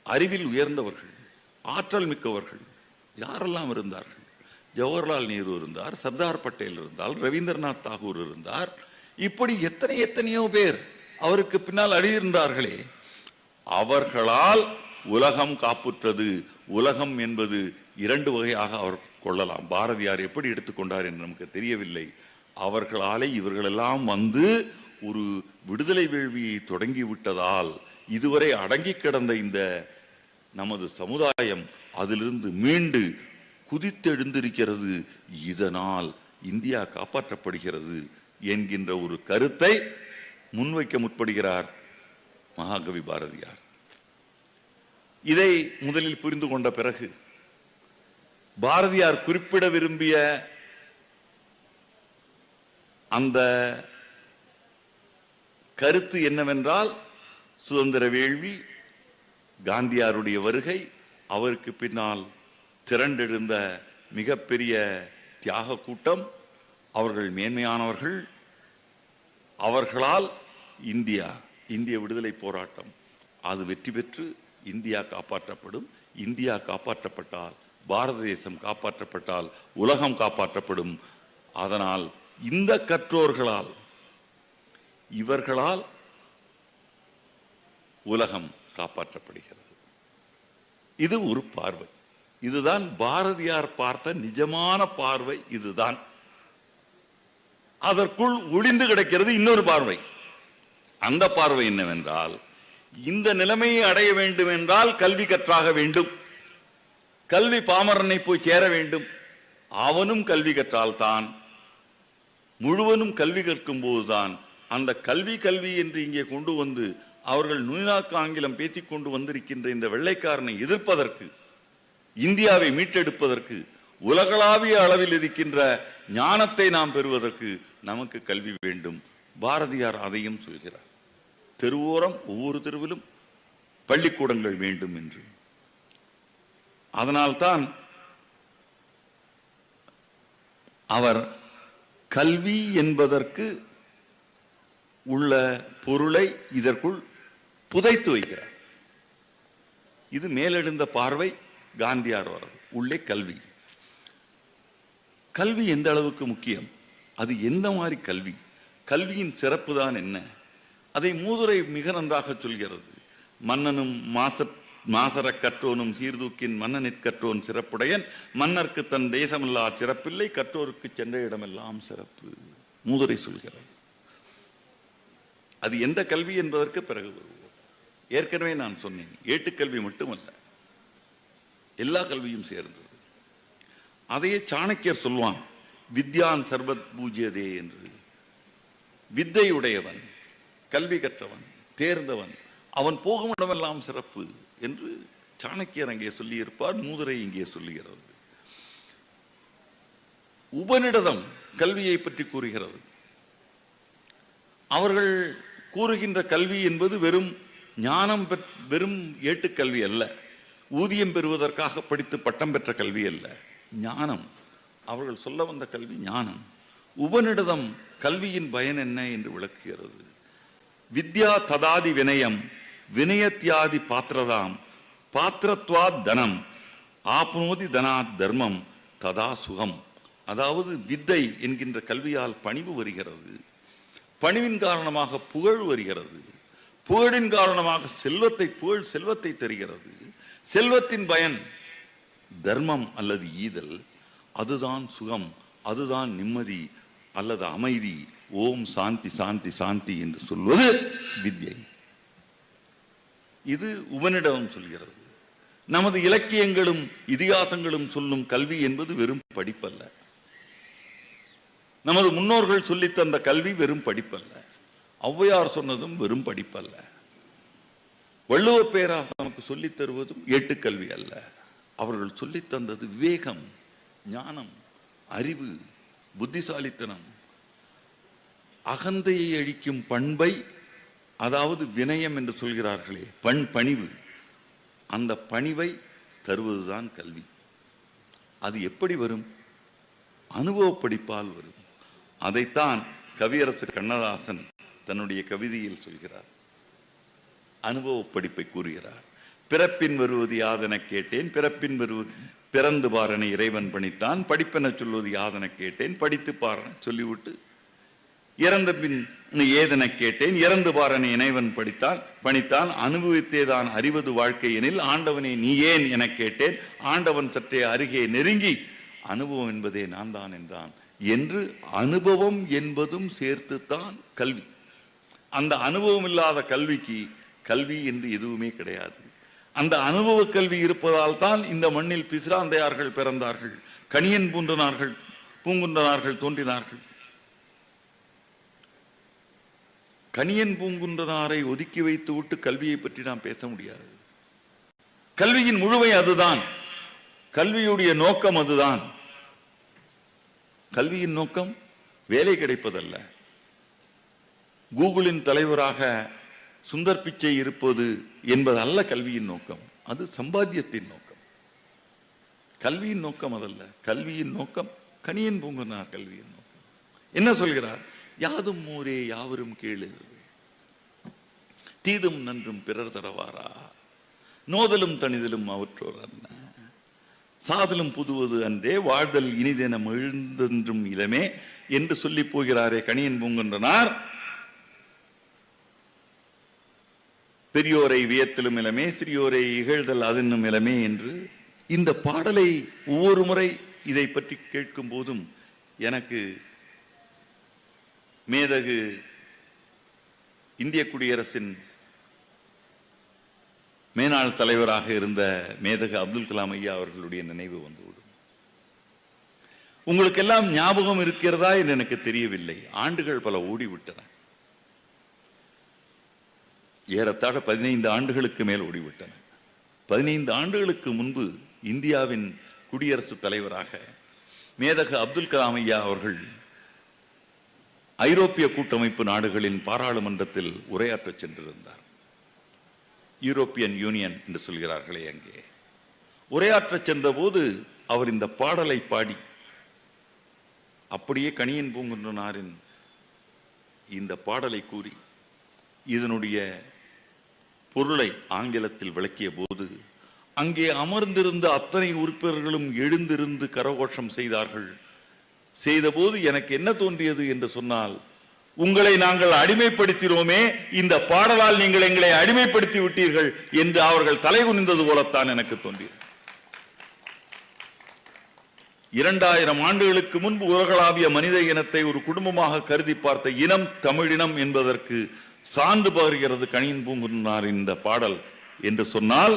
அறிவில் உயர்ந்தவர்கள், ஆற்றல் மிக்கவர்கள் யாரெல்லாம் இருந்தார்கள்? ஜவஹர்லால் நேரு இருந்தார், சர்தார் பட்டேல் இருந்தார், ரவீந்திரநாத் தாகூர் இருந்தார். இப்படி எத்தனையோ பேர் அவருக்கு பின்னால் அழியிருந்தார்களே. அவர்களால் உலகம் காப்புற்றது. உலகம் என்பது இரண்டு வகையாக அவர் கொள்ளலாம். பாரதியார் எப்படி எடுத்துக்கொண்டார் என்று நமக்கு தெரியவில்லை. அவர்களாலே இவர்களெல்லாம் வந்து ஒரு விடுதலை வேள்வியை தொடங்கி விட்டதால் இதுவரை அடங்கி கிடந்த இந்த நமது சமுதாயம் அதிலிருந்து மீண்டு குதித்தெழுந்திருக்கிறது. இதனால் இந்தியா காப்பாற்றப்படுகிறது என்கின்ற ஒரு கருத்தை முன்வைக்க முற்படுகிறார் மகாகவி பாரதியார். இதை முதலில் புரிந்து கொண்ட பிறகு பாரதியார் குறிப்பிட விரும்பிய அந்த கருத்து என்னவென்றால், சுதந்திர வேள்வி, காந்தியாருடைய வருகை, அவருக்கு பின்னால் திரண்டெழுந்த மிகப்பெரிய தியாக கூட்டம், அவர்கள் மேன்மையானவர்கள், அவர்களால் இந்திய விடுதலை போராட்டம் அது வெற்றி பெற்று இந்தியா காப்பாற்றப்படும். இந்தியா காப்பாற்றப்பட்டால், பாரத தேசம் காப்பாற்றப்பட்டால் உலகம் காப்பாற்றப்படும். அதனால் இந்த கற்றோர்களால், இவர்களால் உலகம் காப்பாற்றப்படுகிறது. இது ஒரு பார்வை. இதுதான் பாரதியார் பார்த்த நிஜமான பார்வை. இதுதான். அதற்குள் ஒளிந்து கிடக்கிறது இன்னொரு பார்வை. அந்த பார்வை என்னவென்றால், இந்த நிலைமையை அடைய வேண்டும் என்றால் கல்வி கற்றாக வேண்டும், கல்வி பாமரனை போய் சேர வேண்டும். அவனும் கல்வி கற்றால்தான், முழுவதும் கல்வி கற்கும் போதுதான் அந்த கல்வி என்று இங்கே கொண்டு வந்து அவர்கள் நுண்ணாக்கு ஆங்கிலம் பேசிக் கொண்டு வந்திருக்கின்ற இந்த வெள்ளைக்காரனை எதிர்ப்பதற்கு, இந்தியாவை மீட்டெடுப்பதற்கு, உலகளாவிய அளவில் இருக்கின்ற ஞானத்தை நாம் பெறுவதற்கு நமக்கு கல்வி வேண்டும். பாரதியார் அதையும் சொல்கிறார். தெருவோரம் ஒவ்வொரு தெருவிலும் பள்ளிக்கூடங்கள் வேண்டும் என்று. அதனால்தான் அவர் கல்வி என்பதற்கு உள்ள பொருளை இதற்குள் புதைத்து வைக்கிறார். இது மேலெழுந்த பார்வை. காந்தியார் வரது உள்ளே கல்வி. கல்வி எந்த அளவுக்கு முக்கியம், அது எந்த மாதிரி கல்வி, கல்வியின் சிறப்பு தான் என்ன, அதை மூதுரை மிக நன்றாக சொல்கிறது. மன்னனும் மாசர கற்றோனும் சீர்தூக்கின் மன்னனிற் கற்றோன் சிறப்புடையன், மன்னருக்கு தன் தேசமில்லா சிறப்பில்லை, கற்றோருக்கு சென்ற இடமெல்லாம் சிறப்பு. மூதுரை சொல்கிறது. அது எந்த கல்வி என்பதற்கு பிறகு வருவோம். ஏற்கனவே நான் சொன்னேன், ஏட்டுக்கல்வி மட்டுமல்ல, எல்லா கல்வியும் சேர்ந்தது. அதையே சாணக்கியர் சொல்வான், வித்யான் சர்வத் பூஜ்யதே என்று. வித்தை உடையவன், கல்வி கற்றவன், தேர்ந்தவன், அவன் போகும் இடமெல்லாம் சிறப்பு என்று சாணக்கியர் அங்கே சொல்லியிருப்பார். மூதுரை இங்கே சொல்லுகிறது. உபநிடதம் கல்வியை பற்றி கூறுகிறது. அவர்கள் கூறுகின்ற கல்வி என்பது வெறும் ஞானம், வெறும் ஏட்டுக்கல்வி அல்ல, ஊதியம் பெறுவதற்காக படித்து பட்டம் பெற்ற கல்வி அல்ல, ஞானம். அவர்கள் சொல்ல வந்த கல்வி ஞானம். உபநிடதம் கல்வியின் பயன் என்ன என்று விளக்குகிறது. வித்யா ததாதி வினயம், வினயத்யாதி பாத்திரதாம், பாத்திரத்வாத் தனம், ஆப்னோதி தனாத் தர்மம், ததா சுகம். அதாவது வித்தை என்கின்ற கல்வியால் பணிவு வருகிறது, பணிவின் காரணமாக புகழ் வருகிறது, புகழின் காரணமாக புகழ் செல்வத்தை தருகிறது, செல்வத்தின் பயன் தர்மம் அல்லது ஈதல், அதுதான் சுகம், அதுதான் நிம்மதி அல்லது அமைதி. ஓம் சாந்தி சாந்தி சாந்தி என்று சொல்வது வித்யை. இது உபநிடதம் சொல்கிறது. நமது இலக்கியங்களும் இதிகாசங்களும் சொல்லும் கல்வி என்பது வெறும் படிப்பல்ல. நமது முன்னோர்கள் சொல்லித்தந்த கல்வி வெறும் படிப்பல்ல. ஔவையார் சொன்னதும் வெறும் படிப்பல்ல. வள்ளுவ பேராக நமக்கு சொல்லித் தருவதும் ஏட்டுக்கல்வி அல்ல. அவர்கள் சொல்லித் தந்தது விவேகம், ஞானம், அறிவு, புத்திசாலித்தனம், அகந்தையை அழிக்கும் பண்பை, அதாவது வினயம் என்று சொல்கிறார்களே, பணிவு, அந்த பணிவை தருவதுதான் கல்வி. அது எப்படி வரும்? அனுபவ படிப்பால் வரும். அதைத்தான் கவியரசு கண்ணதாசன் தன்னுடைய கவிதையில் சொல்கிறார். அனுபவ படிப்பை கூறுகிறார். பிறப்பின் வருவது யாதென கேட்டேன், பிறந்து பாரனை இறைவன் பணித்தான், படிப்பென சொல்வது யாதென கேட்டேன், படித்து பாரன சொல்லிவிட்டு, இறந்த பின் ஏதென கேட்டேன், இறந்து பாரனை இறைவன் பணித்தான், அனுபவித்தேதான் அறிவது வாழ்க்கை எனில் ஆண்டவனே நீ ஏன் என கேட்டேன், ஆண்டவன் சற்றே அருகே நெருங்கி அனுபவம் என்பதே நான் தான் என்றான் என்று அனுபவம் என்பதும் சேர்த்துத்தான் கல்வி. அந்த அனுபவம் இல்லாத கல்விக்கு கல்வி என்று எதுவுமே கிடையாது. அந்த அனுபவ கல்வி இருப்பதால் தான் இந்த மண்ணில் பிசிராந்தையார்கள் பிறந்தார்கள், கணியன் பூங்குன்றனார்கள் தோன்றினார்கள். கணியன் பூங்குன்றனாரை ஒதுக்கி வைத்து விட்டு கல்வியை பற்றி நாம் பேச முடியாது. கல்வியின் முழுமை அதுதான், கல்வியுடைய நோக்கம் அதுதான். கல்வியின் நோக்கம் வேலை கிடைப்பதல்ல, கூகுளின் தலைவராக சுந்தர் பிச்சை இருப்பது என்பது அல்ல கல்வியின் நோக்கம். அது சம்பாத்தியத்தின் நோக்கம். கல்வியின் நோக்கம் அதல்ல. கல்வியின் நோக்கம் கணியன் பூங்குன்றனார் கல்வியின் நோக்கம் என்ன சொல்கிறார்? யாதும் ஊரே யாவரும் கேளு, தீதும் நன்றும் பிறர் தரவாரா, நோதலும் தனிதலும் அவற்றோர் அன்ன, சாதலும் புதுவது அன்றே, வாழ்தல் இனிதென எழுந்தென்றும் இளமே என்று சொல்லி போகிறாரே கணியன் பூங்குன்றனார். பெரியோரை வியத்தலும் இளமே, சிறியோரை இகழ்தல் அதென்னும் இளமே என்று இந்த பாடலை ஒவ்வொரு முறை இதை பற்றி கேட்கும் போதும் எனக்கு மேதகு இந்திய குடியரசின் மேனாள் தலைவராக இருந்த மேதகு அப்துல் கலாம் ஐயா அவர்களுடைய நினைவு வந்துவிடும். உங்களுக்கெல்லாம் ஞாபகம் இருக்கிறதா என்று எனக்கு தெரியவில்லை. ஆண்டுகள் பல ஓடிவிட்டன. ஏறத்தாழ 15 ஆண்டுகளுக்கு மேல் ஓடிவிட்டன. 15 ஆண்டுகளுக்கு முன்பு இந்தியாவின் குடியரசுத் தலைவராக மேதகு அப்துல் கலாம் ஐயா அவர்கள் ஐரோப்பிய கூட்டமைப்பு நாடுகளின் பாராளுமன்றத்தில் உரையாற்ற சென்றிருந்தார். யூரோப்பியன் யூனியன் என்று சொல்கிறார்களே, அங்கே உரையாற்ற சென்ற போது அவர் இந்த பாடலை பாடி அப்படியே கணியன் பூங்குன்றனாரின் இந்த பாடலை கூறி இதனுடைய பொருளை ஆங்கிலத்தில் விளக்கிய போது அங்கே அமர்ந்திருந்த அத்தனை உறுப்பினர்களும் எழுந்திருந்து கரகோஷம் செய்தார்கள். செய்தபோது எனக்கு என்ன தோன்றியது என்று சொன்னால், உங்களை நாங்கள் அடிமைப்படுத்தினோமே, இந்த பாடலால் நீங்கள் எங்களை அடிமைப்படுத்தி விட்டீர்கள் என்று அவர்கள் தலை குனிந்தது போலத்தான் எனக்கு தோன்றியது. 2000 ஆண்டுகளுக்கு முன்பு உலகளாவிய மனித இனத்தை ஒரு குடும்பமாக கருதி பார்த்த இனம் தமிழினம் என்பதற்கு சான்று பகர்கிறது கணியன் பூங்குன்றனார் இந்த பாடல் என்று சொன்னால்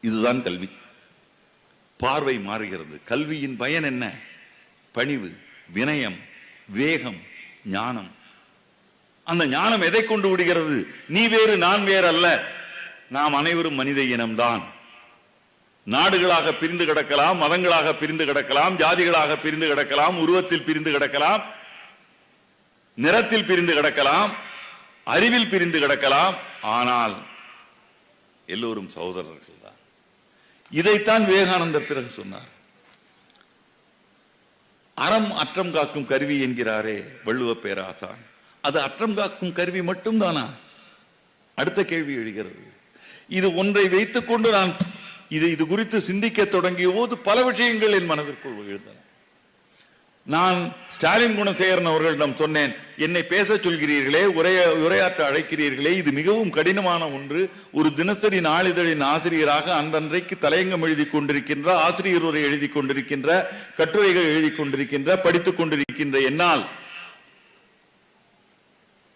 இதுதான் கல்வி. பார்வை மாறுகிறது. கல்வியின் பயன் என்ன? பணிவு, வினயம், வேகம், ஞானம். அந்த ஞானம் எதை கொண்டு விடுகிறது? நீ வேறு நான் வேறு அல்ல, நாம் அனைவரும் மனித இனம்தான். நாடுகளாக பிரிந்து கிடக்கலாம், மதங்களாக பிரிந்து கிடக்கலாம், ஜாதிகளாக பிரிந்து கிடக்கலாம், உருவத்தில் பிரிந்து கிடக்கலாம், நிறத்தில் பிரிந்து கிடக்கலாம், அறிவில் பிரிந்து கிடக்கலாம், ஆனால் எல்லோரும் சகோதரர்கள் தான். இதைத்தான் விவேகானந்தர் பிறகு சொன்னார். அறம் அற்றம் காக்கும் கருவி என்கிறாரே வள்ளுவ பேராசான். அது அற்றம் காக்கும் கருவி மட்டும்தானா? அடுத்த கேள்வி எழுகிறது. இது ஒன்றை வைத்துக் கொண்டு நான் இது குறித்து சிந்திக்க தொடங்கிய போது பல விஷயங்கள் என் மனதிற்குள் எழுந்தன. நான் ஸ்டாலின் குணசேகரன் அவர்களிடம் சொன்னேன், என்னை பேச சொல்கிறீர்களே, உரையாற்ற அழைக்கிறீர்களே, இது மிகவும் கடினமான ஒன்று. ஒரு தினசரி நாளிதழின் ஆசிரியராக அன்றன்றைக்கு தலையங்கம் எழுதி கொண்டிருக்கின்ற, ஆசிரியர் உரை எழுதி கொண்டிருக்கின்ற, கட்டுரைகள் எழுதி கொண்டிருக்கின்ற, படித்துக் கொண்டிருக்கின்ற என்னால்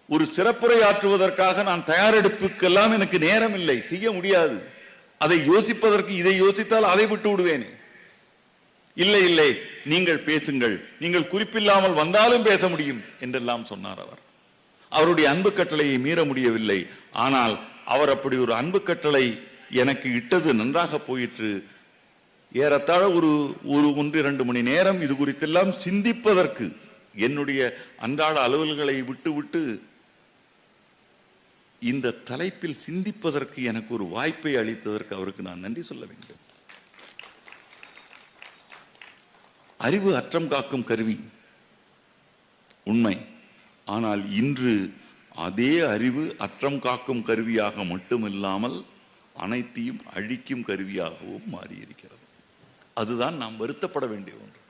ஒரு சிறப்புரையாற்றுவதற்காக நான் தயாரெடுப்புக்கெல்லாம் எனக்கு நேரம் இல்லை, செய்ய முடியாது. அதை யோசிப்பதற்கு இதை யோசித்தால் அதை விட்டு விடுவேன். இல்லை இல்லை, நீங்கள் பேசுங்கள், நீங்கள் குறிப்பில்லாமல் வந்தாலும் பேச முடியும் என்றெல்லாம் சொன்னார் அவர். அவருடைய அன்பு கட்டளையை மீற முடியவில்லை. ஆனால் அவர் அப்படி ஒரு அன்பு கட்டளை எனக்கு இட்டது நன்றாக போயிற்று. ஏறத்தாழ ஒரு 1-2 மணி நேரம் இது குறித்தெல்லாம் சிந்திப்பதற்கு, என்னுடைய அன்றாட அலுவல்களை விட்டு இந்த தலைப்பில் சிந்திப்பதற்கு எனக்கு ஒரு வாய்ப்பை அளித்ததற்கு அவருக்கு நான் நன்றி சொல்ல வேண்டும். அறிவு அற்றம் காக்கும் கருவி உண்மை. ஆனால் இன்று அதே அறிவு அற்றம் காக்கும் கருவியாக மட்டுமில்லாமல் அனைத்தையும் அழிக்கும் கருவியாகவும் மாறியிருக்கிறது. அதுதான் நாம் வருத்தப்பட வேண்டிய ஒன்று.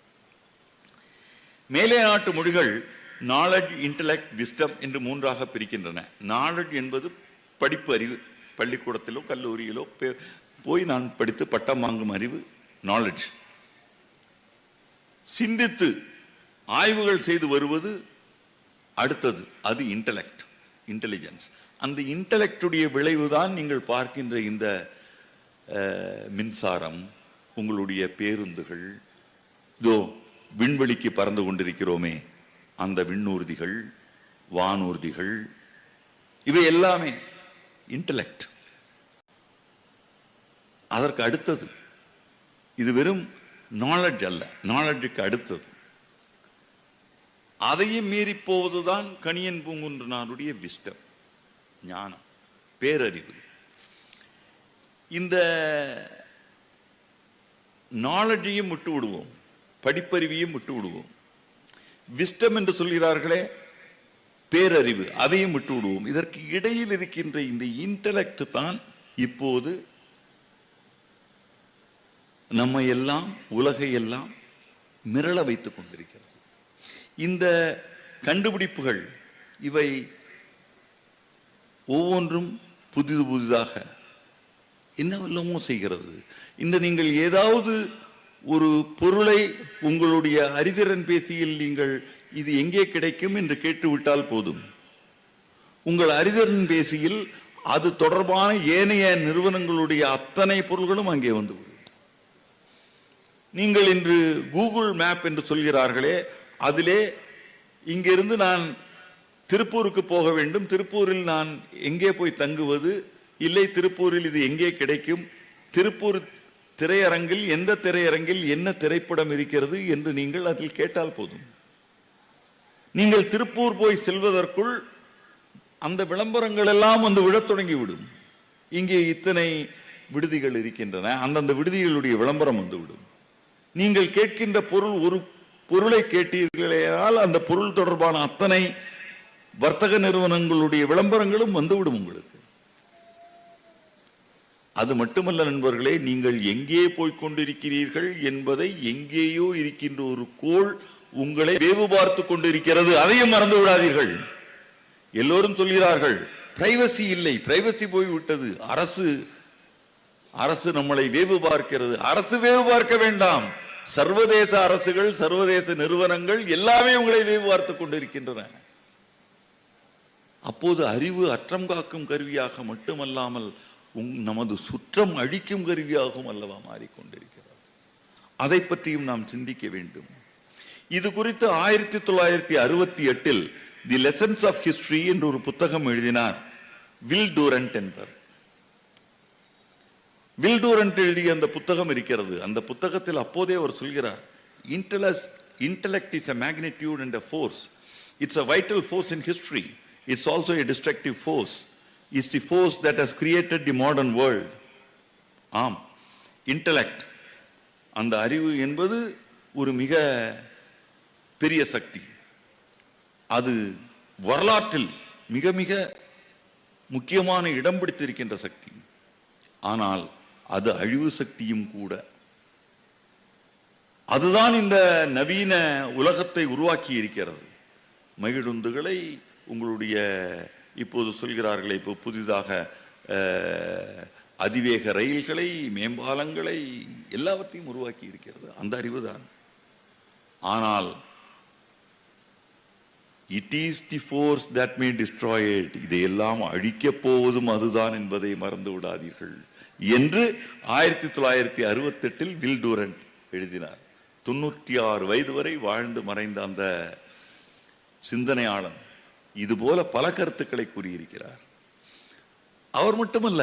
மேலே நாட்டு மொழிகள் நாலெட்ஜ், இன்டலெக்ட், விஸ்டம் என்று 3ஆக பிரிக்கின்றன. நாலெட்ஜ் என்பது படிப்பு அறிவு, பள்ளிக்கூடத்திலோ கல்லூரியிலோ போய் நான் படித்து பட்டம் வாங்கும் அறிவு நாலெட்ஜ். சிந்தித்து ஆய்வுகள் செய்து வருவது அடுத்தது, அது இன்டலெக்ட், இன்டெலிஜென்ஸ். அந்த இன்டலெக்டுடைய விளைவுதான் நீங்கள் பார்க்கின்ற இந்த மின்சாரம், உங்களுடைய பேருந்துகள், இதோ விண்வெளிக்கு பறந்து கொண்டிருக்கிறோமே அந்த விண்ணூர்திகள், வானூர்திகள், இவை எல்லாமே இன்டலெக்ட். அதற்கு அடுத்தது இது வெறும் நாலெட்ஜ் அல்ல, நாலெட்ஜுக்கு அடுத்தது. அதையும் மீறி போவதுதான் கணியன் பூங்குன்றனாருடைய விஸ்டம், ஞானம், பேரறிவு. இந்த நாலெட்ஜையும் விட்டு விடுவோம், படிப்பறிவையும் விட்டு விடுவோம். விஸ்டம் என்று சொல்கிறார்களே, பேரறிவு, அதையும் விட்டு விடுவோம். இதற்கு இடையில் இருக்கின்ற இந்த இன்டலெக்ட் தான் இப்போது நம்மை எல்லாம், உலகை எல்லாம் மிரள வைத்துக் கொண்டிருக்கிறது. இந்த கண்டுபிடிப்புகள் இவை ஒவ்வொன்றும் புதிதாக என்னவெல்லாமோ செய்கிறது. இந்த நீங்கள் ஏதாவது ஒரு பொருளை உங்களுடைய அறிதிறன் பேசியில் நீங்கள் இது எங்கே கிடைக்கும் என்று கேட்டுவிட்டால் போதும், உங்கள் அறிதிறன் பேசியில் அது தொடர்பான ஏனைய நிறுவனங்களுடைய அத்தனை பொருள்களும் அங்கே வந்துவிடும். நீங்கள் இன்று கூகுள் மேப் என்று சொல்கிறார்களே, அதிலே இங்கிருந்து நான் திருப்பூருக்கு போக வேண்டும், திருப்பூரில் நான் எங்கே போய் தங்குவது, இல்லை திருப்பூரில் இது எங்கே கிடைக்கும், திருப்பூர் திரையரங்கில் எந்த திரையரங்கில் என்ன திரைப்படம் இருக்கிறது என்று நீங்கள் அதில் கேட்டால் போதும். நீங்கள் திருப்பூர் போய் செல்வதற்குள் அந்த விளம்பரங்கள் எல்லாம் வந்து விழத் தொடங்கிவிடும். இங்கே இத்தனை விடுதிகள் இருக்கின்றன, அந்தந்த விடுதிகளுடைய விளம்பரம் வந்துவிடும். நீங்கள் கேட்கின்ற பொருள், ஒரு பொருளை கேட்டீர்களால் அந்த பொருள் தொடர்பான அத்தனை வர்த்தக நிறுவனங்களுடைய விளம்பரங்களும் வந்துவிடும் உங்களுக்கு. அது மட்டுமல்ல நண்பர்களே, நீங்கள் எங்கே போய்க் கொண்டிருக்கிறீர்கள் என்பதை எங்கேயோ இருக்கின்ற ஒரு கோள் உங்களை வேவு பார்த்து கொண்டிருக்கிறது, அதையும் மறந்து விடாதீர்கள். எல்லோரும் சொல்கிறார்கள் பிரைவசி இல்லை, பிரைவசி போய்விட்டது, அரசு நம்மளை வேவு பார்க்கிறது. அரசு வேவு பார்க்க வேண்டாம், சர்வதேச அரசுகள், சர்வதேச நிறுவனங்கள் எல்லாமே உங்களை வேவு பார்த்துக் கொண்டிருக்கின்றன. அப்போது அறிவு அற்றம் காக்கும் கருவியாக மட்டுமல்லாமல் நமது சுற்றம் அழிக்கும் கருவியாகவும் அல்லவா மாறிக்கொண்டிருக்கிறது. அதை பற்றியும் நாம் சிந்திக்க வேண்டும். இது குறித்து 1968 தி லெசன்ஸ் ஆஃப் ஹிஸ்டரி என்று ஒரு புத்தகம் எழுதினார் வில் டூரண்ட் என்பவர். வில் டூரண்ட் எழுதிய அந்த புத்தகம் இருக்கிறது. அந்த புத்தகத்தில் அப்போதே அவர் சொல்கிறார், intellect is a magnitude and a force. It's a vital force in history. It's also a destructive force. It's the force that has created the modern world. ஆம், இன்டலெக்ட், அந்த அறிவு என்பது ஒரு மிக பெரிய சக்தி. அது வரலாற்றில் மிக மிக முக்கியமான இடம் பிடித்திருக்கின்ற சக்தி. ஆனால் அது அழிவு சக்தியும் கூட. அதுதான் இந்த நவீன உலகத்தை உருவாக்கி இருக்கிறது. மகிழுந்துகளை, உங்களுடைய இப்போது சொல்கிறார்களே, இப்போ புதிதாக அதிவேக ரயில்களை, மேம்பாலங்களை, எல்லாவற்றையும் உருவாக்கி இருக்கிறது அந்த அறிவுதான். ஆனால் it is the force that may destroy it. இதையெல்லாம் அழிக்கப் போவதும் அதுதான் என்பதை மறந்து விடாதீர்கள் என்று 1968 வில் டூரண்ட் எழுதினார். 96 வயது வரை வாழ்ந்து மறைந்த அந்த சிந்தனையாளன் இதுபோல பல கருத்துக்களை கூறியிருக்கிறார். அவர் மட்டுமல்ல,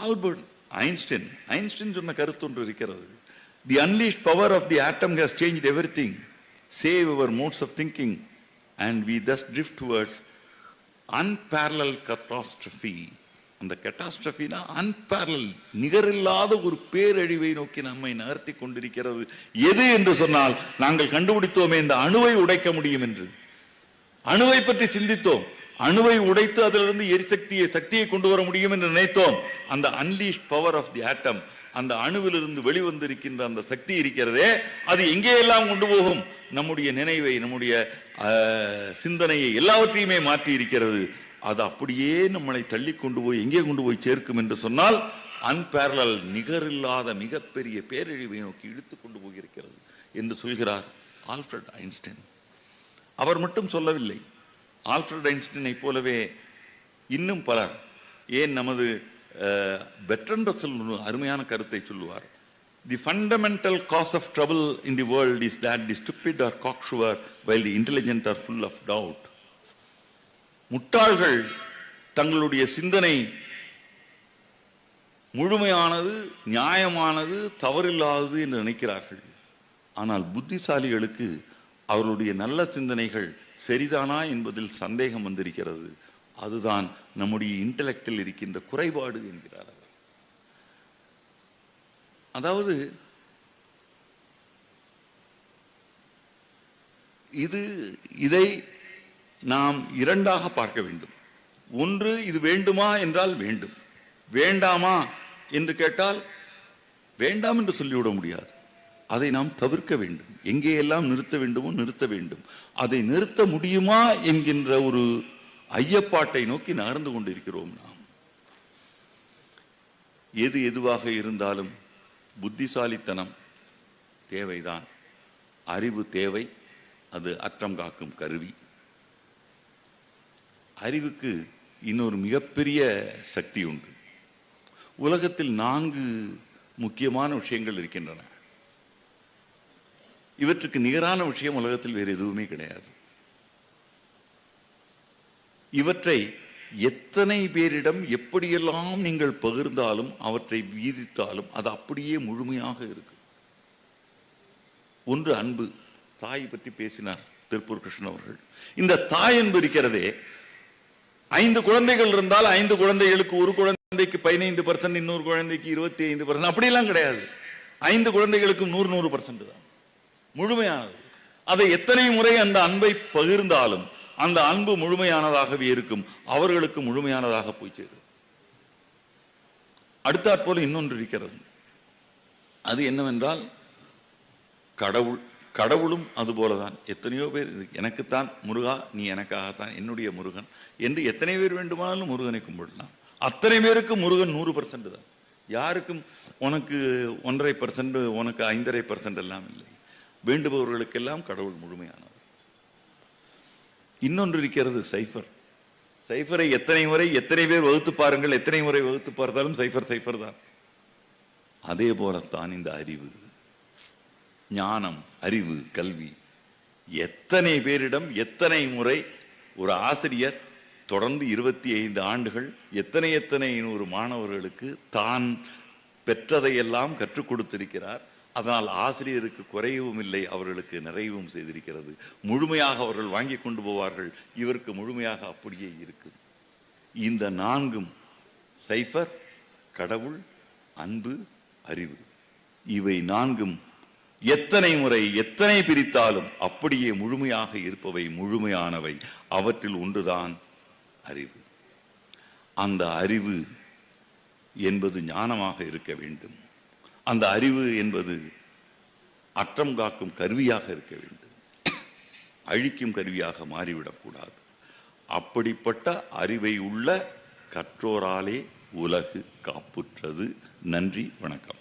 ஆல்பர்ட் ஐன்ஸ்டைன் சொன்ன கருத்து ஒன்று இருக்கிறது. The unleashed power of the atom has changed everything save our modes of thinking and we thus drift towards unparalleled catastrophe. அந்த கேட்டாஸ்ட்ரஃபினா அன்பேரலல், நிகரில்லாத ஒரு பேரழிவை நோக்கி நம்மை நகர்த்தி கொண்டிருக்கிறது. எது என்று சொன்னால், நாங்கள் கண்டுபிடித்தோமே இந்த அணுவை உடைக்க முடியும் என்று. அணுவை பற்றி சிந்தித்தோம், அணுவை உடைத்து அதிலிருந்து சக்தியை கொண்டு வர முடியும் என்று நினைத்தோம். அந்த அன்லீஷ்ட் பவர் ஆஃப் தி ஆட்டம், அந்த அணுவிலிருந்து வெளிவந்திருக்கின்ற அந்த சக்தி இருக்கிறதே, அது எங்கேயெல்லாம் கொண்டு போகும்? நம்முடைய நினைவை, நம்முடைய சிந்தனையை எல்லாவற்றையுமே மாற்றி இருக்கிறது. அது அப்படியே நம்மளை தள்ளி கொண்டு போய் எங்கே கொண்டு போய் சேர்க்கும் என்று சொன்னால், அன்பேரலல், நிகரில்லாத மிகப்பெரிய பேரழிவை நோக்கி இழுத்து கொண்டு போயிருக்கிறது என்று சொல்கிறார் ஆல்ஃபிரட் ஐன்ஸ்டைன். அவர் மட்டும் சொல்லவில்லை. ஆல்ஃபிரட் ஐன்ஸ்டைனை போலவே இன்னும் பலர், ஏன் நமது பெர்ட்ரண்ட் ரசல் அருமையான கருத்தை சொல்லுவார். The fundamental cause of trouble in the world is that the stupid are cocksure while the intelligent are full of doubt. முட்டாள்கள் தங்களுடைய சிந்தனை முழுமையானது, நியாயமானது, தவறில்லாதது என்று நினைக்கிறார்கள். ஆனால் புத்திசாலிகளுக்கு அவர்களுடைய நல்ல சிந்தனைகள் சரிதானா என்பதில் சந்தேகம் வந்திருக்கிறது. அதுதான் நம்முடைய இன்டெலெக்டில் இருக்கின்ற குறைபாடு என்கிறார். அதாவது இதை நாம் இரண்டாக பார்க்க வேண்டும். ஒன்று, இது வேண்டுமா என்றால் வேண்டும், வேண்டாமா என்று கேட்டால் வேண்டாம் என்று சொல்லிவிட முடியாது. அதை நாம் தவிர்க்க வேண்டும். எங்கேயெல்லாம் நிறுத்த வேண்டுமோ நிறுத்த வேண்டும். அதை நிறுத்த முடியுமா என்கின்ற ஒரு ஐயப்பாட்டை நோக்கி நகர்ந்து கொண்டிருக்கிறோம் நாம். எதுவாக இருந்தாலும் புத்திசாலித்தனம் தேவைதான், அறிவு தேவை. அது அற்றம் காக்கும் கருவி. அறிவுக்கு இன்னொரு மிகப்பெரிய சக்தி உண்டு. உலகத்தில் 4 முக்கியமான விஷயங்கள் இருக்கின்றன. இவற்றுக்கு நிகரான விஷயம் உலகத்தில் வேறு எதுவுமே கிடையாது. இவற்றை எத்தனை பேரிடம் எப்படியெல்லாம் நீங்கள் பகிர்ந்தாலும், அவற்றை வீதித்தாலும் அது அப்படியே முழுமையாக இருக்கு. ஒன்று அன்பு. தாய் பற்றி பேசினார் திருப்பூர் கிருஷ்ணன் அவர்கள். இந்த தாய் அன்பு இருக்கிறதே, 5 குழந்தைகள் இருந்தால் 5 குழந்தைகளுக்கு ஒரு குழந்தைக்கு 15%, இன்னொரு குழந்தைக்கு 25%, அப்படியெல்லாம் கிடையாது. 5 குழந்தைகளுக்கு 100% தான் முழுமையானது. அதை எத்தனை முறை அந்த அன்பை பகிர்ந்தாலும் அந்த அன்பு முழுமையானதாகவே இருக்கும், அவர்களுக்கு முழுமையானதாக போய் சேரும். அடுத்தாற் போல இன்னொன்று இருக்கிறது. அது என்னவென்றால் கடவுளும் அதுபோலதான். எத்தனையோ பேர் எனக்குத்தான் முருகா, நீ எனக்காகத்தான், என்னுடைய முருகன் என்று எத்தனை பேர் வேண்டுமானாலும் முருகனை கும்பிடலாம். அத்தனை பேருக்கு முருகன் 100% தான். யாருக்கும் உனக்கு 1.5%, உனக்கு 5.5% எல்லாம் இல்லை. வேண்டுபவர்களுக்கெல்லாம் கடவுள் முழுமையானவர். இன்னொன்று இருக்கிறது சைஃபர். சைஃபரை எத்தனை பேர் வகுத்து பாருங்கள், எத்தனை முறை வகுத்து பார்த்தாலும் சைஃபர் தான். அதே போலத்தான் இந்த அறிவு, ஞானம், அறிவு, கல்வி எத்தனை பேரிடம் எத்தனை முறை ஒரு ஆசிரியர் தொடர்ந்து 25 ஆண்டுகள் எத்தனை 100 மாணவர்களுக்கு தான் பெற்றதையெல்லாம் கற்றுக் கொடுத்திருக்கிறார். அதனால் ஆசிரியருக்கு குறையவும் இல்லை, அவர்களுக்கு நிறைவும் செய்திருக்கிறது. முழுமையாக அவர்கள் வாங்கி கொண்டு போவார்கள், இவருக்கு முழுமையாக அப்படியே இருக்கு. இந்த 4ம் சைஃபர், கடவுள், அன்பு, அறிவு, இவை 4ம் எத்தனை முறை எத்தனை பிரித்தாலும் அப்படியே முழுமையாக இருப்பவை, முழுமையானவை. அவற்றில் ஒன்றுதான் அறிவு. அந்த அறிவு என்பது ஞானமாக இருக்க வேண்டும். அந்த அறிவு என்பது அற்றம் காக்கும் கருவியாக இருக்க வேண்டும், அழிக்கும் கருவியாக மாறிவிடக்கூடாது. அப்படிப்பட்ட அறிவை உள்ள கற்றோராலே உலகு காப்புற்றது. நன்றி, வணக்கம்.